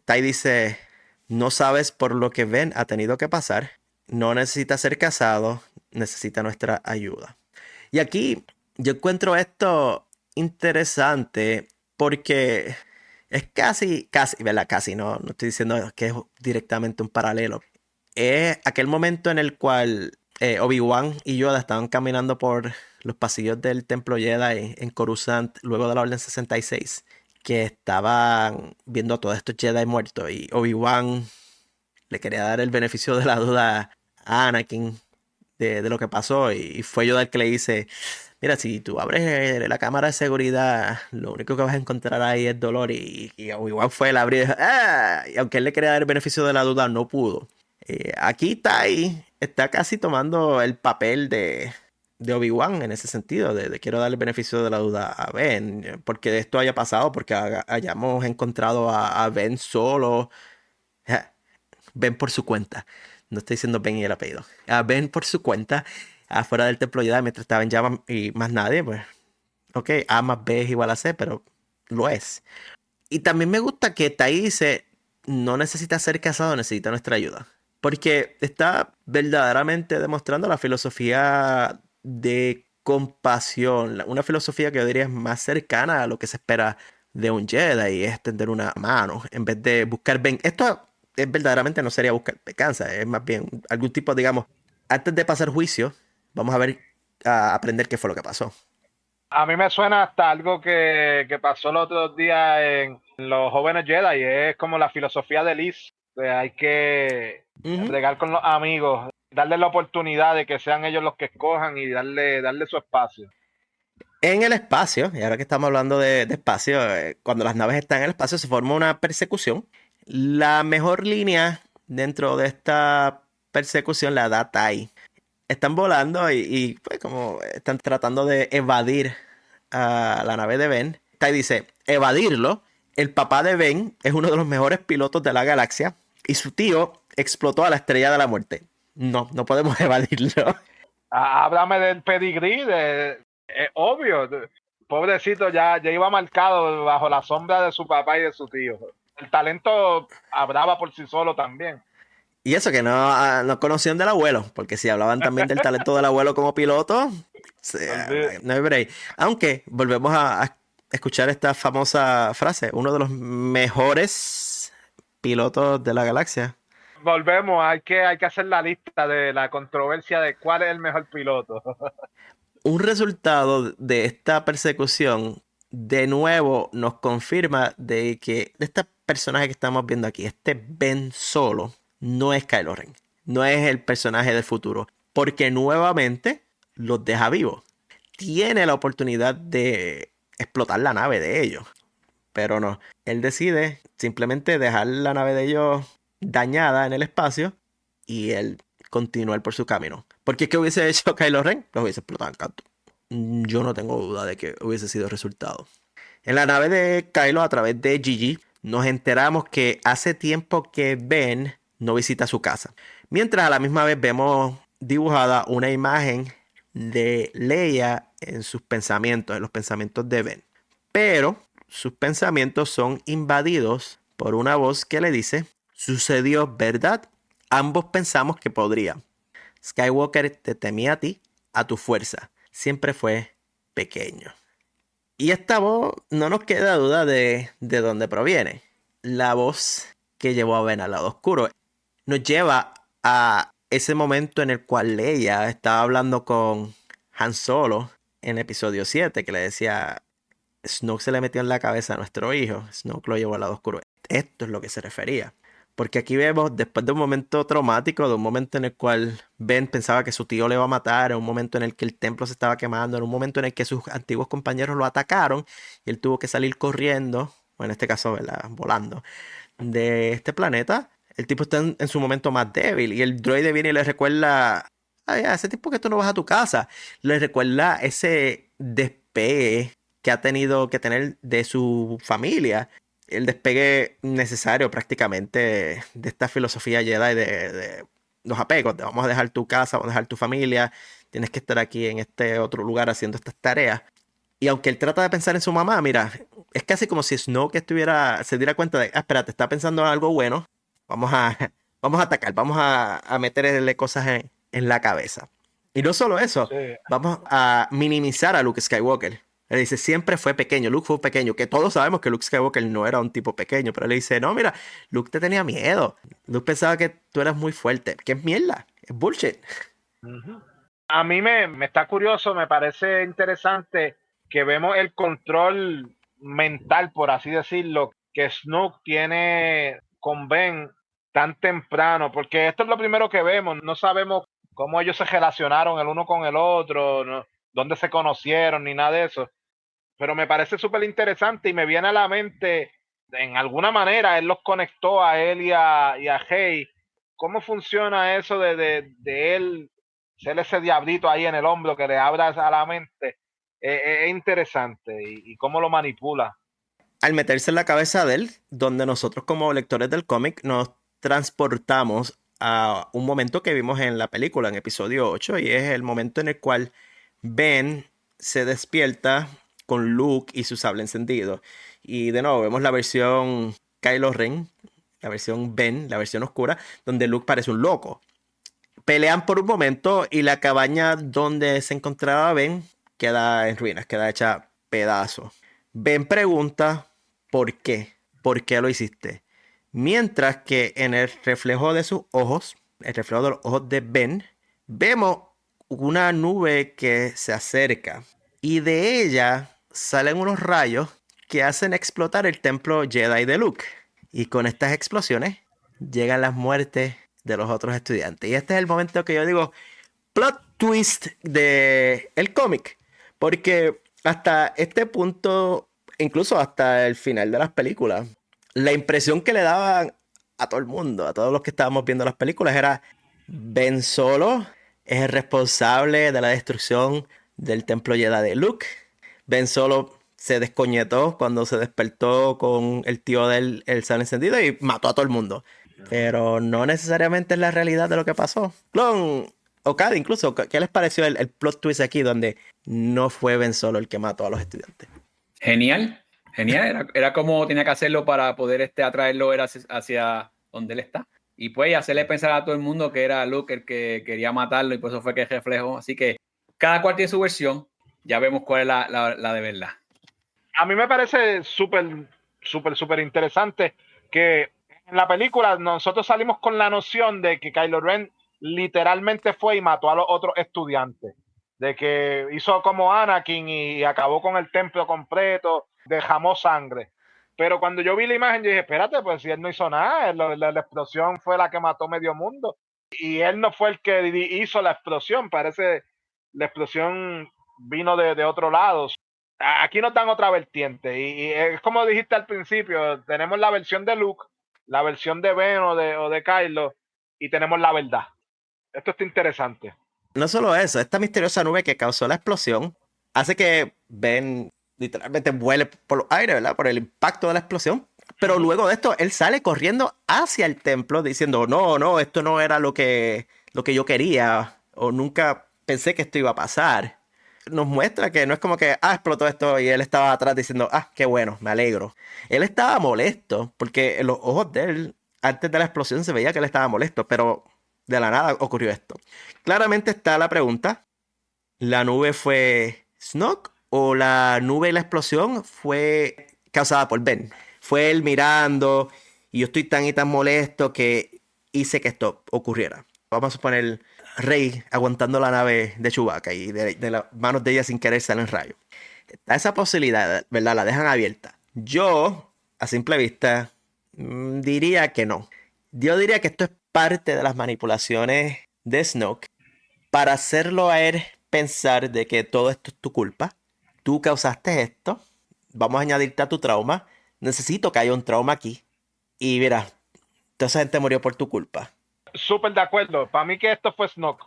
S1: Tai dice, no sabes por lo que Ben ha tenido que pasar, no necesita ser casado, necesita nuestra ayuda. Y aquí yo encuentro esto interesante porque es casi, ¿verdad? Casi, no estoy diciendo que es directamente un paralelo. Es aquel momento en el cual Obi-Wan y Yoda estaban caminando por los pasillos del Templo Jedi en Coruscant luego de la Orden 66, que estaban viendo a todos estos Jedi muertos y Obi-Wan le quería dar el beneficio de la duda a Anakin de lo que pasó y fue Yoda el que le dice, mira, si tú abres la cámara de seguridad, lo único que vas a encontrar ahí es dolor y Obi-Wan fue el abrir y dijo, ¡ah! Y aunque él le quería dar el beneficio de la duda, no pudo. Aquí Tai está casi tomando el papel de Obi-Wan en ese sentido, de quiero darle el beneficio de la duda a Ben, porque esto haya pasado, porque hayamos encontrado a Ben solo, Ben por su cuenta, no estoy diciendo Ben y el apellido, a Ben por su cuenta, afuera del templo Jedi mientras estaba en llamas y más nadie, pues, ok, A más B es igual a C, pero lo es. Y también me gusta que Tai dice, no necesita ser casado, necesita nuestra ayuda. Porque está verdaderamente demostrando la filosofía de compasión. Una filosofía que yo diría es más cercana a lo que se espera de un Jedi. Y es tender una mano en vez de buscar Esto es verdaderamente no sería buscar venganza. Es más bien algún tipo, digamos, antes de pasar juicio, vamos a ver, a aprender qué fue lo que pasó.
S2: A mí me suena hasta algo que pasó los otros días en Los Jóvenes Jedi. Es como la filosofía de Liz. Hay que bregar con los amigos, darle la oportunidad de que sean ellos los que escojan y darle su espacio.
S1: En el espacio, y ahora que estamos hablando de espacio, cuando las naves están en el espacio se forma una persecución. La mejor línea dentro de esta persecución la da Tai. Están volando y pues como están tratando de evadir a la nave de Ben. Tai dice, evadirlo. El papá de Ben es uno de los mejores pilotos de la galaxia y su tío explotó a la Estrella de la Muerte. No podemos evadirlo.
S2: Háblame del pedigrí, obvio. Pobrecito, ya iba marcado bajo la sombra de su papá y de su tío. El talento hablaba por sí solo también.
S1: Y eso que no conocían del abuelo, porque si hablaban también del talento del abuelo como piloto, no hay break. Aunque volvemos a escuchar esta famosa frase, uno de los mejores pilotos de la galaxia.
S2: Volvemos, hay que hacer la lista de la controversia de cuál es el mejor piloto.
S1: Un resultado de esta persecución de nuevo nos confirma de que este personaje que estamos viendo aquí, este Ben Solo, no es Kylo Ren, no es el personaje del futuro, porque nuevamente los deja vivos. Tiene la oportunidad de explotar la nave de ellos, pero no. Él decide simplemente dejar la nave de ellos dañada en el espacio y él continuar por su camino. Porque ¿qué hubiese hecho Kylo Ren? Los hubiese explotado en canto. Yo no tengo duda de que hubiese sido el resultado. En la nave de Kylo, a través de Gigi, nos enteramos que hace tiempo que Ben no visita su casa. Mientras a la misma vez vemos dibujada una imagen de Leia en sus pensamientos, en los pensamientos de Ben. Pero sus pensamientos son invadidos por una voz que le dice: sucedió, ¿verdad? Ambos pensamos que podría. Skywalker te temía a ti, a tu fuerza. Siempre fue pequeño. Y esta voz no nos queda duda de dónde proviene. La voz que llevó a Ben al lado oscuro nos lleva a ese momento en el cual Leia estaba hablando con Han Solo en episodio 7, que le decía: Snoke se le metió en la cabeza a nuestro hijo, Snoke lo llevó al lado oscuro. Esto es lo que se refería. Porque aquí vemos, después de un momento traumático, de un momento en el cual Ben pensaba que su tío le iba a matar, en un momento en el que el templo se estaba quemando, en un momento en el que sus antiguos compañeros lo atacaron y él tuvo que salir corriendo, o en este caso, ¿verdad?, volando, de este planeta. El tipo está en su momento más débil y el droide viene y le recuerda: ay, hace tiempo que tú no vas a tu casa. Le recuerda ese despegue que ha tenido que tener de su familia. El despegue necesario prácticamente de esta filosofía Jedi de los apegos, de vamos a dejar tu casa, vamos a dejar tu familia, tienes que estar aquí en este otro lugar haciendo estas tareas. Y aunque él trata de pensar en su mamá, mira, es casi como si Snoke se diera cuenta de: espérate, está pensando en algo bueno, vamos a atacar, vamos a meterle cosas en la cabeza. Y no solo eso,
S2: Sí.
S1: vamos a minimizar a Luke Skywalker. Él dice: siempre fue pequeño, Luke fue pequeño, que todos sabemos que Luke Skywalker no era un tipo pequeño, pero él le dice: no, mira, Luke te tenía miedo, Luke pensaba que tú eras muy fuerte. ¿Qué es mierda? Es bullshit.
S2: Ujú. A mí me está curioso, me parece interesante que vemos el control mental, por así decirlo, que Snoke tiene con Ben tan temprano, porque esto es lo primero que vemos, no sabemos cómo ellos se relacionaron el uno con el otro, dónde se conocieron, ni nada de eso, pero me parece súper interesante y me viene a la mente, en alguna manera, él los conectó a él y a Hey. ¿Cómo funciona eso de él ser ese diablito ahí en el hombro que le abra a la mente? Es interesante y cómo lo manipula.
S1: Al meterse en la cabeza de él, donde nosotros como lectores del cómic nos transportamos a un momento que vimos en la película, en episodio 8, y es el momento en el cual Ben se despierta con Luke y su sable encendido. Y de nuevo vemos la versión Kylo Ren, la versión Ben, la versión oscura, donde Luke parece un loco. Pelean por un momento y la cabaña donde se encontraba Ben queda en ruinas, queda hecha pedazos. Ben pregunta: ¿por qué? ¿Por qué lo hiciste? Mientras que en el reflejo de sus ojos, el reflejo de los ojos de Ben, vemos una nube que se acerca y de ella salen unos rayos que hacen explotar el templo Jedi de Luke. Y con estas explosiones llegan las muertes de los otros estudiantes. Y este es el momento que yo digo: plot twist de el cómic. Porque hasta este punto, incluso hasta el final de las películas, la impresión que le daban a todo el mundo, a todos los que estábamos viendo las películas, era: Ben Solo es el responsable de la destrucción del templo Jedi de Luke. Ben Solo se descoñetó cuando se despertó con el tío del el sable encendido y mató a todo el mundo. Pero no necesariamente es la realidad de lo que pasó. Clon o Cad, incluso, ¿qué les pareció el plot twist aquí donde no fue Ben Solo el que mató a los estudiantes?
S3: Genial, genial. Era como tenía que hacerlo para poder atraerlo hacia donde él está. Y pues hacerle pensar a todo el mundo que era Luke el que quería matarlo y por eso fue que reflejó. Así que cada cual tiene su versión. Ya vemos cuál es la de verdad.
S2: A mí me parece súper interesante que en la película nosotros salimos con la noción de que Kylo Ren literalmente fue y mató a los otros estudiantes, de que hizo como Anakin y acabó con el templo completo, derramó sangre. Pero cuando yo vi la imagen, yo dije: espérate, pues si él no hizo nada, la explosión fue la que mató medio mundo. Y él no fue el que hizo la explosión, parece la explosión vino de otro lado. Aquí nos dan otra vertiente y es como dijiste al principio, tenemos la versión de Luke, la versión de Ben o de Kylo y tenemos la verdad. Esto está interesante.
S1: No solo eso, esta misteriosa nube que causó la explosión hace que Ben literalmente vuele por los aires, ¿verdad? Por el impacto de la explosión. Pero luego de esto, él sale corriendo hacia el templo diciendo, no, esto no era lo que yo quería, o nunca pensé que esto iba a pasar. Nos muestra que no es como que, explotó esto y él estaba atrás diciendo, qué bueno, me alegro. Él estaba molesto, porque en los ojos de él, antes de la explosión se veía que él estaba molesto, pero de la nada ocurrió esto. Claramente está la pregunta, ¿la nube fue Snoke o la nube y la explosión fue causada por Ben? Fue él mirando y yo estoy tan y tan molesto que hice que esto ocurriera. Vamos a suponer Rey aguantando la nave de Chewbacca y de las manos de ella sin querer salen rayos. Está esa posibilidad, ¿verdad? La dejan abierta. Yo, a simple vista, diría que no. Yo diría que esto es parte de las manipulaciones de Snoke para hacerlo a él pensar de que todo esto es tu culpa. Tú causaste esto. Vamos a añadirte a tu trauma. Necesito que haya un trauma aquí. Y mira, toda esa gente murió por tu culpa.
S2: Súper de acuerdo. Para mí que esto fue Snoke.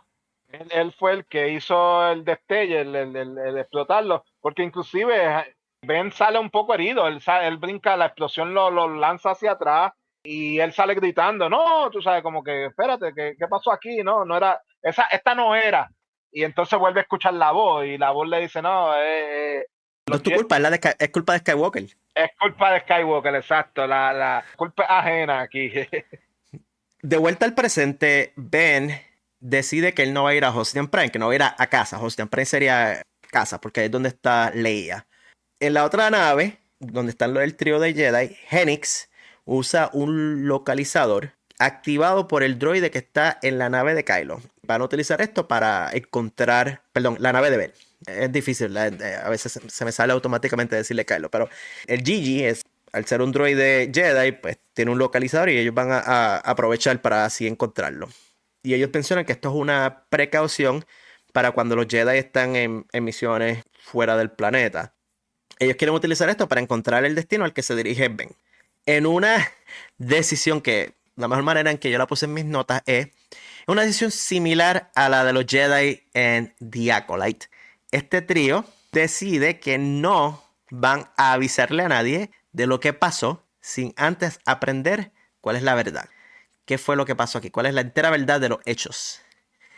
S2: Él fue el que hizo el destello, el explotarlo. Porque inclusive Ben sale un poco herido. Él brinca, la explosión lo lanza hacia atrás. Y él sale gritando, no, tú sabes, como que, espérate, ¿qué pasó aquí? No era, esta no era. Y entonces vuelve a escuchar la voz. Y la voz le dice, no,
S1: no es tu culpa, es culpa de Skywalker.
S2: Es culpa de Skywalker, exacto. La culpa es ajena aquí.
S1: De vuelta al presente, Ben decide que él no va a ir a Hosnian Prime, que no va a ir a casa. Hosnian Prime sería casa, porque ahí es donde está Leia. En la otra nave, donde está el trío de Jedi, Hennix usa un localizador activado por el droide que está en la nave de Kylo. Van a utilizar esto para encontrar, la nave de Ben. Es difícil, a veces se me sale automáticamente decirle Kylo, pero el Gigi al ser un droide Jedi, pues tiene un localizador y ellos van a aprovechar para así encontrarlo. Y ellos mencionan que esto es una precaución para cuando los Jedi están en misiones fuera del planeta. Ellos quieren utilizar esto para encontrar el destino al que se dirige Ben. En una decisión que la mejor manera en que yo la puse en mis notas es una decisión similar a la de los Jedi en The Acolyte. Este trío decide que no van a avisarle a nadie de lo que pasó sin antes aprender cuál es la verdad. ¿Qué fue lo que pasó aquí? ¿Cuál es la entera verdad de los hechos?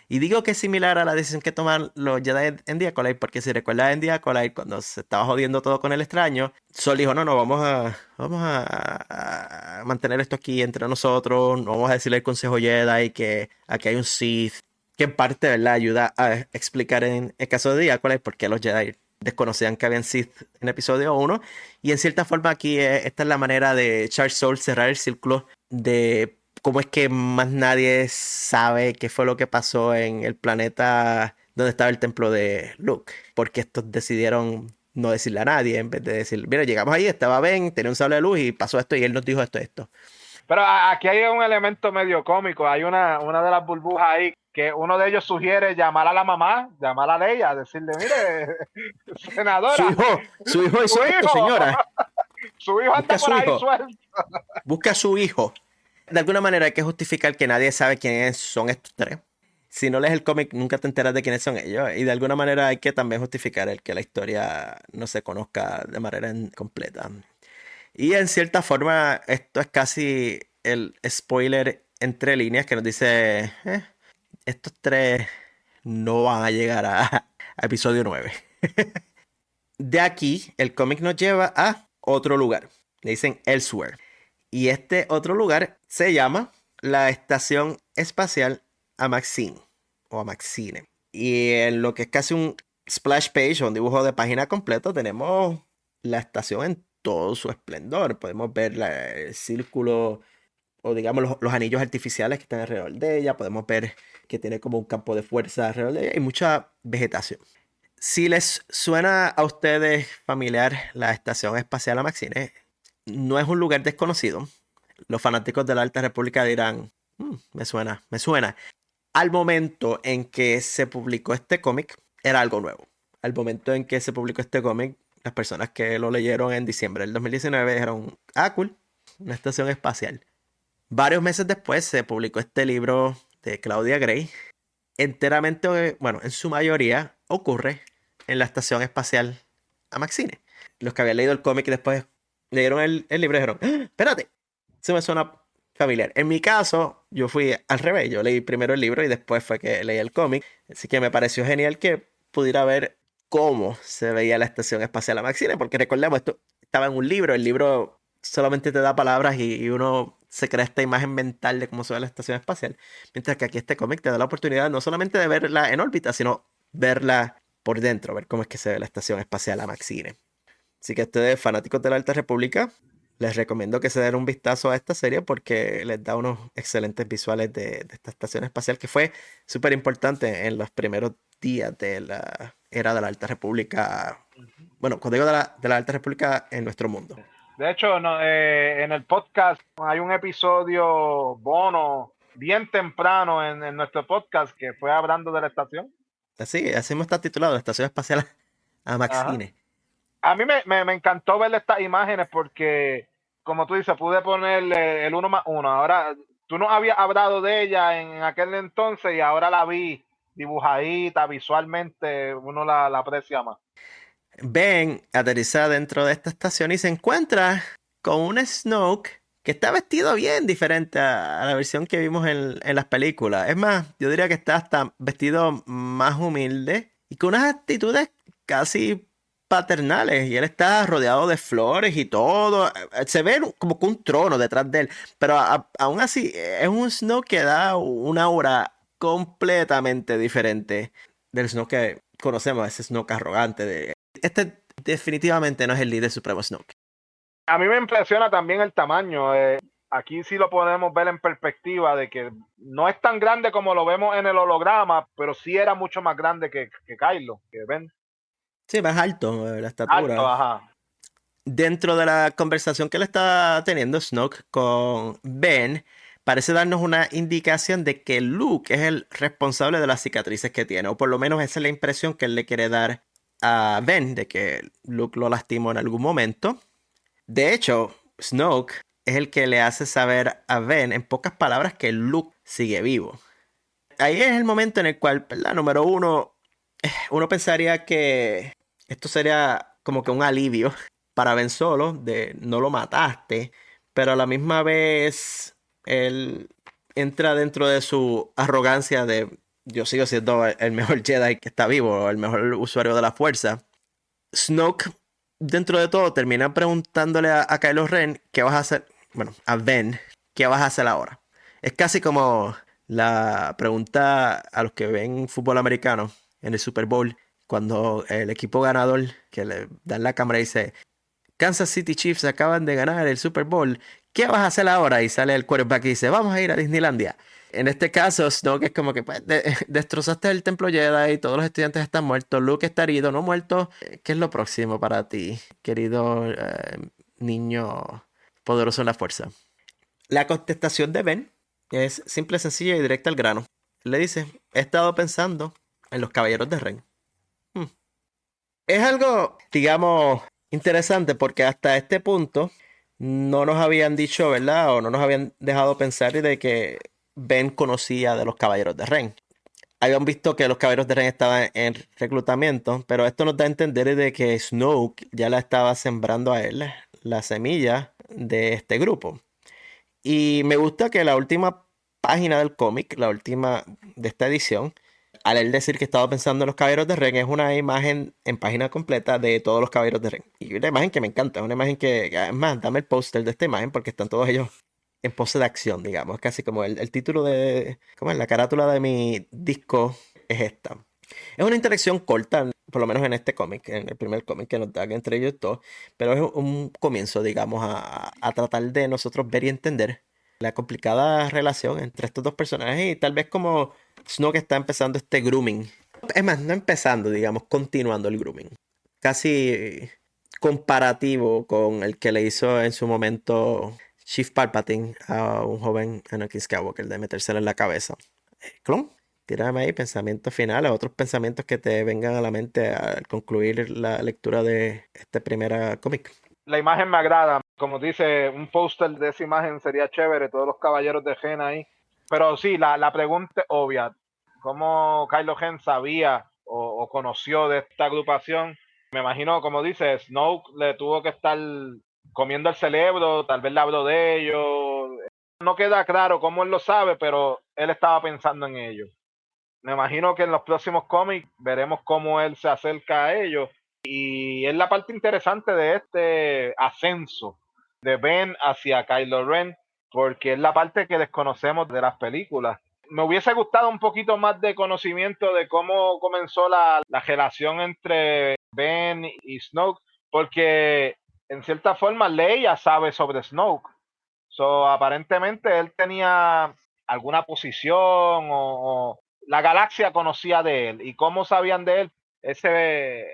S1: Y digo que es similar a la decisión que toman los Jedi en The Acolyte, porque si recuerdas en The Acolyte, cuando se estaba jodiendo todo con el extraño, Sol dijo, no, vamos a mantener esto aquí entre nosotros, no vamos a decirle al Consejo Jedi que aquí hay un Sith, que en parte, ¿verdad?, ayuda a explicar en el caso de The Acolyte por qué los Jedi desconocían que habían Sith en episodio 1, y en cierta forma aquí esta es la manera de Charles Soule cerrar el círculo de cómo es que más nadie sabe qué fue lo que pasó en el planeta donde estaba el templo de Luke. Porque estos decidieron no decirle a nadie, en vez de decir, mira, llegamos ahí, estaba Ben, tenía un sable de luz y pasó esto y él nos dijo esto.
S2: Pero aquí hay un elemento medio cómico. Hay una de las burbujas ahí que uno de ellos sugiere llamar a la mamá, llamar a Leia, decirle, mire, senadora.
S1: Su hijo hizo esto, señora.
S2: Su hijo anda por ahí suelto.
S1: Busca a su hijo. De alguna manera hay que justificar que nadie sabe quiénes son estos tres. Si no lees el cómic, nunca te enteras de quiénes son ellos. Y de alguna manera hay que también justificar el que la historia no se conozca de manera completa. Y en cierta forma, esto es casi el spoiler entre líneas que nos dice, estos tres no van a llegar a episodio 9. De aquí, el cómic nos lleva a otro lugar. Le dicen Elsewhere. Y este otro lugar se llama la Estación Espacial Amaxine o Amaxine. Y en lo que es casi un splash page o un dibujo de página completo, tenemos la estación en todo su esplendor. Podemos ver el círculo o digamos los anillos artificiales que están alrededor de ella. Podemos ver que tiene como un campo de fuerza alrededor de ella y mucha vegetación. Si les suena a ustedes familiar la Estación Espacial Amaxine, no es un lugar desconocido. Los fanáticos de la Alta República dirán, me suena. Al momento en que se publicó este cómic, era algo nuevo. Al momento en que se publicó este cómic, las personas que lo leyeron en diciembre del 2019 dijeron, cool, una estación espacial. Varios meses después se publicó este libro de Claudia Gray. Enteramente, en su mayoría, ocurre en la Estación Espacial Amaxine. Los que habían leído el cómic después leyeron el libro y dijeron, "¡Ah! Espérate, se me suena familiar". En mi caso, yo fui al revés. Yo leí primero el libro y después fue que leí el cómic. Así que me pareció genial que pudiera ver cómo se veía la Estación Espacial Amaxine, porque recordemos, esto estaba en un libro. El libro solamente te da palabras y uno se crea esta imagen mental de cómo se ve la Estación Espacial. Mientras que aquí este cómic te da la oportunidad no solamente de verla en órbita, sino verla por dentro, ver cómo es que se ve la Estación Espacial Amaxine. Así que ustedes, fanáticos de la Alta República, les recomiendo que se den un vistazo a esta serie porque les da unos excelentes visuales de esta estación espacial que fue súper importante en los primeros días de la era de la Alta República. Bueno, cuando digo de la Alta República en nuestro mundo.
S2: De hecho, no, en el podcast hay un episodio bono bien temprano en nuestro podcast que fue hablando de la estación.
S1: Así está titulado, Estación Espacial Amaxine.
S2: A mí me encantó ver estas imágenes porque, como tú dices, pude ponerle el 1+1. Ahora, tú no habías hablado de ella en aquel entonces y ahora la vi dibujadita, visualmente, uno la aprecia más.
S1: Ben aterriza dentro de esta estación y se encuentra con un Snoke que está vestido bien diferente a la versión que vimos en las películas. Es más, yo diría que está hasta vestido más humilde y con unas actitudes casi paternales. Y él está rodeado de flores y todo. Se ve como que un trono detrás de él. Pero aún así, es un Snoke que da una aura completamente diferente del Snoke que conocemos, ese Snoke arrogante. Este definitivamente no es el líder supremo Snoke.
S2: A mí me impresiona también el tamaño. Aquí sí lo podemos ver en perspectiva de que no es tan grande como lo vemos en el holograma, pero sí era mucho más grande que Kylo, que Ben.
S1: Sí, más alto, la estatura.
S2: Alto, ajá.
S1: Dentro de la conversación que le está teniendo Snoke con Ben, parece darnos una indicación de que Luke es el responsable de las cicatrices que tiene, o por lo menos esa es la impresión que él le quiere dar a Ben, de que Luke lo lastimó en algún momento. De hecho, Snoke es el que le hace saber a Ben, en pocas palabras, que Luke sigue vivo. Ahí es el momento en el cual, ¿verdad? Número uno pensaría que esto sería como que un alivio para Ben Solo, de no lo mataste, pero a la misma vez él entra dentro de su arrogancia de yo sigo siendo el mejor Jedi que está vivo, el mejor usuario de la fuerza. Snoke, dentro de todo, termina preguntándole a Kylo Ren qué vas a hacer, bueno, a Ben, qué vas a hacer ahora. Es casi como la pregunta a los que ven fútbol americano en el Super Bowl, cuando el equipo ganador que le dan la cámara dice, Kansas City Chiefs acaban de ganar el Super Bowl, ¿qué vas a hacer ahora? Y sale el quarterback y dice, vamos a ir a Disneylandia. En este caso, Snoke es como que pues, destrozaste el templo Jedi y todos los estudiantes están muertos, Luke está herido, no muerto. ¿Qué es lo próximo para ti, querido niño poderoso en la fuerza? La contestación de Ben es simple, sencilla y directa al grano. Le dice, he estado pensando en los caballeros de Ren. Es algo, digamos, interesante porque hasta este punto no nos habían dicho, ¿verdad? O no nos habían dejado pensar de que Ben conocía de los caballeros de Ren. Habían visto que los caballeros de Ren estaban en reclutamiento, pero esto nos da a entender de que Snoke ya la estaba sembrando a él la semilla de este grupo. Y me gusta que la última página del cómic, la última de esta edición, al él decir que estaba pensando en los caballeros de Ren, es una imagen en página completa de todos los caballeros de Ren. Y una imagen que me encanta, una imagen que, además, dame el póster de esta imagen porque están todos ellos en pose de acción, digamos. Casi como el título de, ¿cómo es? La carátula de mi disco es esta. Es una interacción corta, por lo menos en este cómic, en el primer cómic que nos da entre ellos dos, pero es un comienzo, digamos, a tratar de nosotros ver y entender la complicada relación entre estos dos personajes y tal vez como Snoke está empezando este grooming. Es más, no empezando, digamos, continuando el grooming. Casi comparativo con el que le hizo en su momento Chief Palpatine a un joven Anakin Skywalker de metérselo en la cabeza. Clon, tírame ahí pensamientos finales, otros pensamientos que te vengan a la mente al concluir la lectura de este primer cómic.
S2: La imagen me agrada. Como dice, un póster de esa imagen sería chévere, todos los caballeros de Gen ahí. Pero sí, la pregunta es obvia. ¿Cómo Kylo Ren sabía o conoció de esta agrupación? Me imagino, como dice, Snoke le tuvo que estar comiendo el cerebro, tal vez le habló de ellos. No queda claro cómo él lo sabe, pero él estaba pensando en ellos. Me imagino que en los próximos cómics veremos cómo él se acerca a ellos. Y es la parte interesante de este ascenso de Ben hacia Kylo Ren, porque es la parte que desconocemos de las películas. Me hubiese gustado un poquito más de conocimiento de cómo comenzó la relación entre Ben y Snoke, porque en cierta forma Leia sabe sobre Snoke. So, aparentemente él tenía alguna posición o la galaxia conocía de él. ¿Y cómo sabían de él? Ese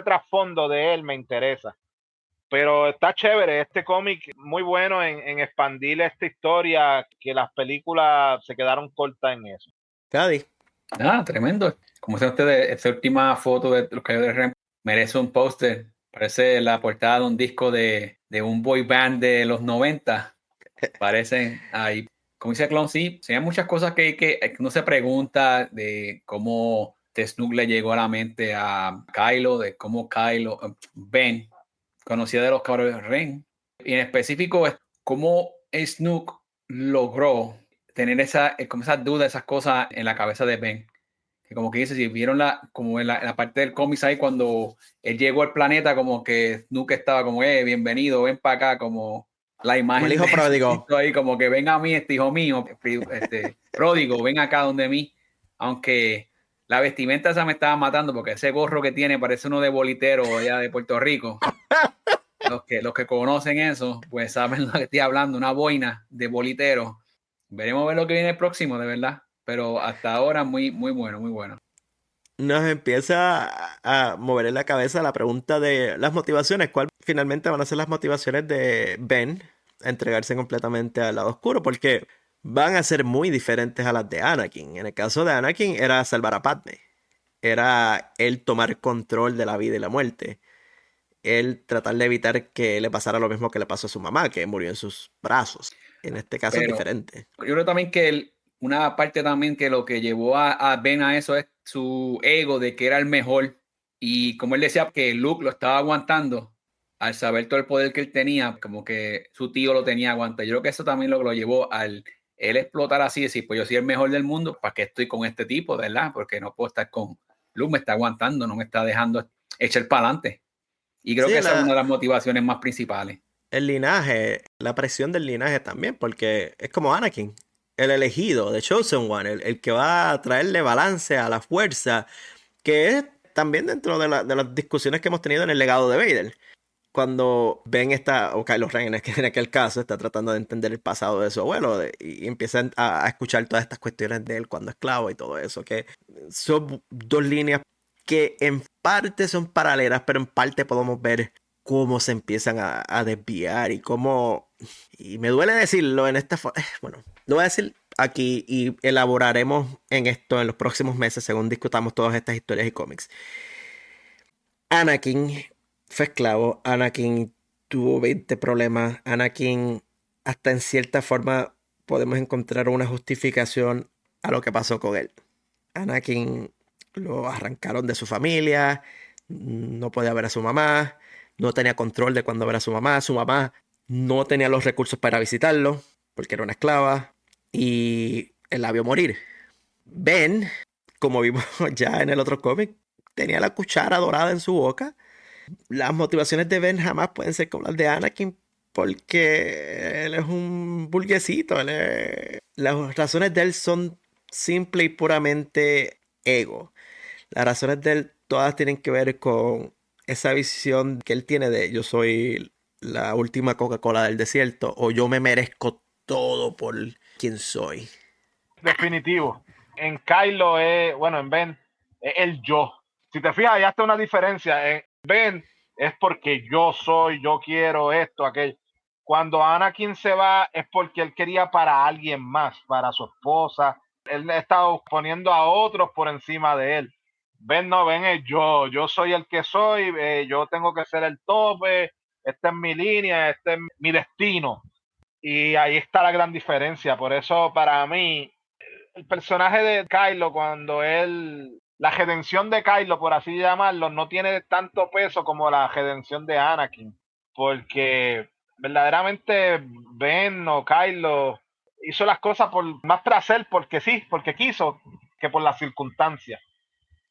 S2: trasfondo de él me interesa. Pero está chévere, este cómic muy bueno en expandir esta historia, que las películas se quedaron cortas en eso.
S1: Cady.
S3: Tremendo. Como dicen ustedes, esta última foto de los Caballeros de Ren merece un póster. Parece la portada de un disco de un boy band de los 90. Parecen ahí. Como dice Clon, sí, hay muchas cosas que uno se pregunta de cómo Snoke le llegó a la mente a Kylo, de cómo Ben conocía de los Caballeros de Ren. Y en específico, es cómo Snoke logró tener como esas dudas, esas cosas en la cabeza de Ben. Que como que dice, si vieron como en la parte del cómic ahí, cuando él llegó al planeta, como que Snoke estaba como, bienvenido, ven para acá, como la imagen
S1: Como el hijo
S3: de
S1: pródigo.
S3: ahí, como que ven a mí, este hijo mío, pródigo, ven acá donde mí. Aunque la vestimenta esa me estaba matando, porque ese gorro que tiene parece uno de bolitero allá de Puerto Rico. Los que conocen eso, pues saben lo que estoy hablando, una boina de bolitero. Veremos ver lo que viene el próximo, de verdad. Pero hasta ahora muy, muy bueno, muy bueno.
S1: Nos empieza a mover en la cabeza la pregunta de las motivaciones. ¿Cuál finalmente van a ser las motivaciones de Ben a entregarse completamente al lado oscuro? Porque van a ser muy diferentes a las de Anakin. En el caso de Anakin era salvar a Padme. Era él tomar control de la vida y la muerte. Él tratar de evitar que le pasara lo mismo que le pasó a su mamá, que murió en sus brazos. En este caso es diferente.
S3: Yo creo también que una parte también que lo que llevó a Ben a eso es su ego de que era el mejor. Y como él decía que Luke lo estaba aguantando, al saber todo el poder que él tenía, como que su tío lo tenía aguantado. Yo creo que eso también lo llevó al él explotar así, decir, pues yo soy el mejor del mundo, ¿para qué estoy con este tipo, verdad? Porque no puedo estar con Luke, me está aguantando, no me está dejando echar para adelante. Y creo
S1: Sí,
S3: que esa es una de las motivaciones más principales.
S1: el linaje, la presión del linaje también, porque es como Anakin, el elegido, the chosen one, el que va a traerle balance a la fuerza, que es también dentro de las discusiones que hemos tenido en el legado de Vader. Cuando Ben está, o Kylo Ren en aquel caso, está tratando de entender el pasado de su abuelo y empiezan a escuchar todas estas cuestiones de él cuando esclavo y todo eso, que son dos líneas que en parte son paralelas, pero en parte podemos ver cómo se empiezan a desviar y cómo, y me duele decirlo en esta forma, bueno, lo voy a decir aquí y elaboraremos en esto en los próximos meses según discutamos todas estas historias y cómics. Anakin fue esclavo, Anakin tuvo 20 problemas, Anakin hasta en cierta forma podemos encontrar una justificación a lo que pasó con él. Anakin lo arrancaron de su familia, no podía ver a su mamá, no tenía control de cuándo ver a su mamá no tenía los recursos para visitarlo porque era una esclava y él la vio morir. Ben, como vimos ya en el otro cómic, tenía la cuchara dorada en su boca. Las motivaciones de Ben jamás pueden ser como las de Anakin porque él es un burguesito. Las razones de él son simple y puramente ego. Las razones de él todas tienen que ver con esa visión que él tiene de yo soy la última Coca-Cola del desierto o yo me merezco todo por quien soy.
S2: Definitivo. En Kylo bueno, en Ben es el yo. Si te fijas, ya está una diferencia. En Ben es porque yo soy, yo quiero esto, aquello. Cuando Anakin se va es porque él quería para alguien más, para su esposa. Él ha estado poniendo a otros por encima de él. Ben no, Ben es yo soy el que soy, yo tengo que ser el tope, esta es mi línea, este es mi destino. Y ahí está la gran diferencia. Por eso, para mí, el personaje de Kylo, la redención de Kylo, por así llamarlo, no tiene tanto peso como la redención de Anakin, porque verdaderamente Ben o Kylo hizo las cosas por más placer, porque sí, porque quiso, que por las circunstancias.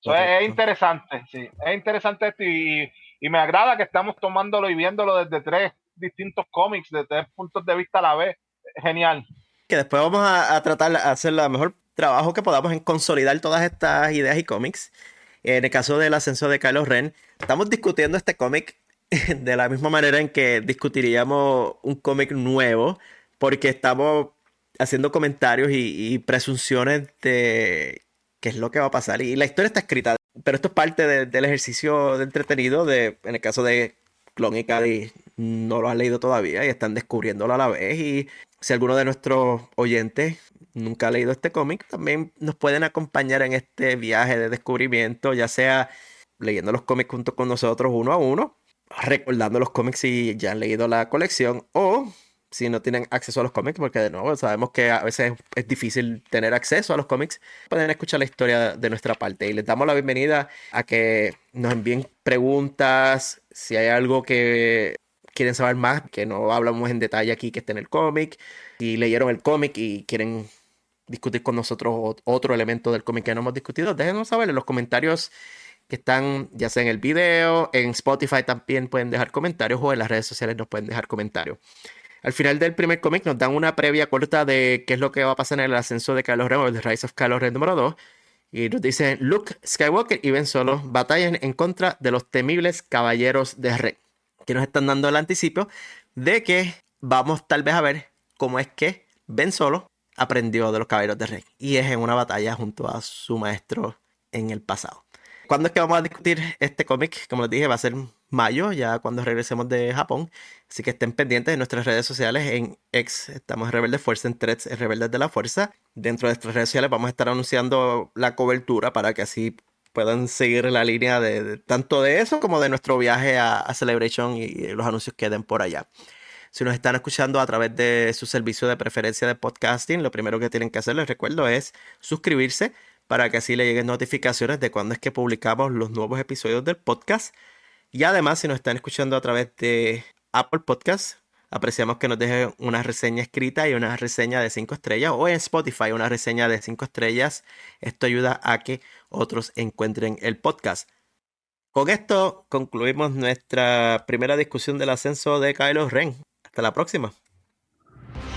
S2: Eso es interesante, sí. Es interesante esto y me agrada que estamos tomándolo y viéndolo desde 3 distintos cómics, de 3 puntos de vista a la vez. Genial.
S1: Que después vamos a tratar de hacer el mejor trabajo que podamos en consolidar todas estas ideas y cómics. En el caso del ascenso de Kylo Ren, estamos discutiendo este cómic de la misma manera en que discutiríamos un cómic nuevo, porque estamos haciendo comentarios y presunciones de qué es lo que va a pasar. Y la historia está escrita, pero esto es parte del ejercicio de entretenido en el caso de Clon y Cady no lo han leído todavía y están descubriéndolo a la vez. Y si alguno de nuestros oyentes nunca ha leído este cómic, también nos pueden acompañar en este viaje de descubrimiento, ya sea leyendo los cómics junto con nosotros uno a uno, recordando los cómics si ya han leído la colección, o si no tienen acceso a los cómics, porque de nuevo sabemos que a veces es difícil tener acceso a los cómics, pueden escuchar la historia de nuestra parte. Y les damos la bienvenida a que nos envíen preguntas, si hay algo que quieren saber más, que no hablamos en detalle aquí, que esté en el cómic, si leyeron el cómic y quieren discutir con nosotros otro elemento del cómic que no hemos discutido, déjenos saber en los comentarios que están ya sea en el video, en Spotify también pueden dejar comentarios, o en las redes sociales nos pueden dejar comentarios. Al final del primer cómic nos dan una previa corta de qué es lo que va a pasar en el ascenso de Kylo Ren, o el The Rise of Kylo Ren número 2. Y nos dicen, Luke Skywalker y Ben Solo batallan en contra de los temibles caballeros de Ren. Que nos están dando el anticipo de que vamos tal vez a ver cómo es que Ben Solo aprendió de los caballeros de Ren. Y es en una batalla junto a su maestro en el pasado. ¿Cuándo es que vamos a discutir este cómic? Como les dije, va a ser mayo, ya cuando regresemos de Japón. Así que estén pendientes de nuestras redes sociales. En X estamos en Rebelde Fuerza, en Threads es Rebeldes de la Fuerza. Dentro de nuestras redes sociales vamos a estar anunciando la cobertura para que así puedan seguir la línea de tanto de eso como de nuestro viaje a Celebration y los anuncios que den por allá. Si nos están escuchando a través de su servicio de preferencia de podcasting, lo primero que tienen que hacer, les recuerdo, es suscribirse para que así le lleguen notificaciones de cuando es que publicamos los nuevos episodios del podcast. Y además, si nos están escuchando a través de Apple Podcasts, apreciamos que nos dejen una reseña escrita y una reseña de 5 estrellas, o en Spotify una reseña de 5 estrellas. Esto ayuda a que otros encuentren el podcast. Con esto concluimos nuestra primera discusión del ascenso de Kylo Ren. Hasta la próxima.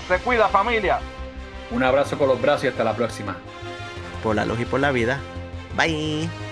S2: Se cuida, familia.
S3: Un abrazo con los brazos y hasta la próxima.
S1: Por la luz y por la vida. Bye.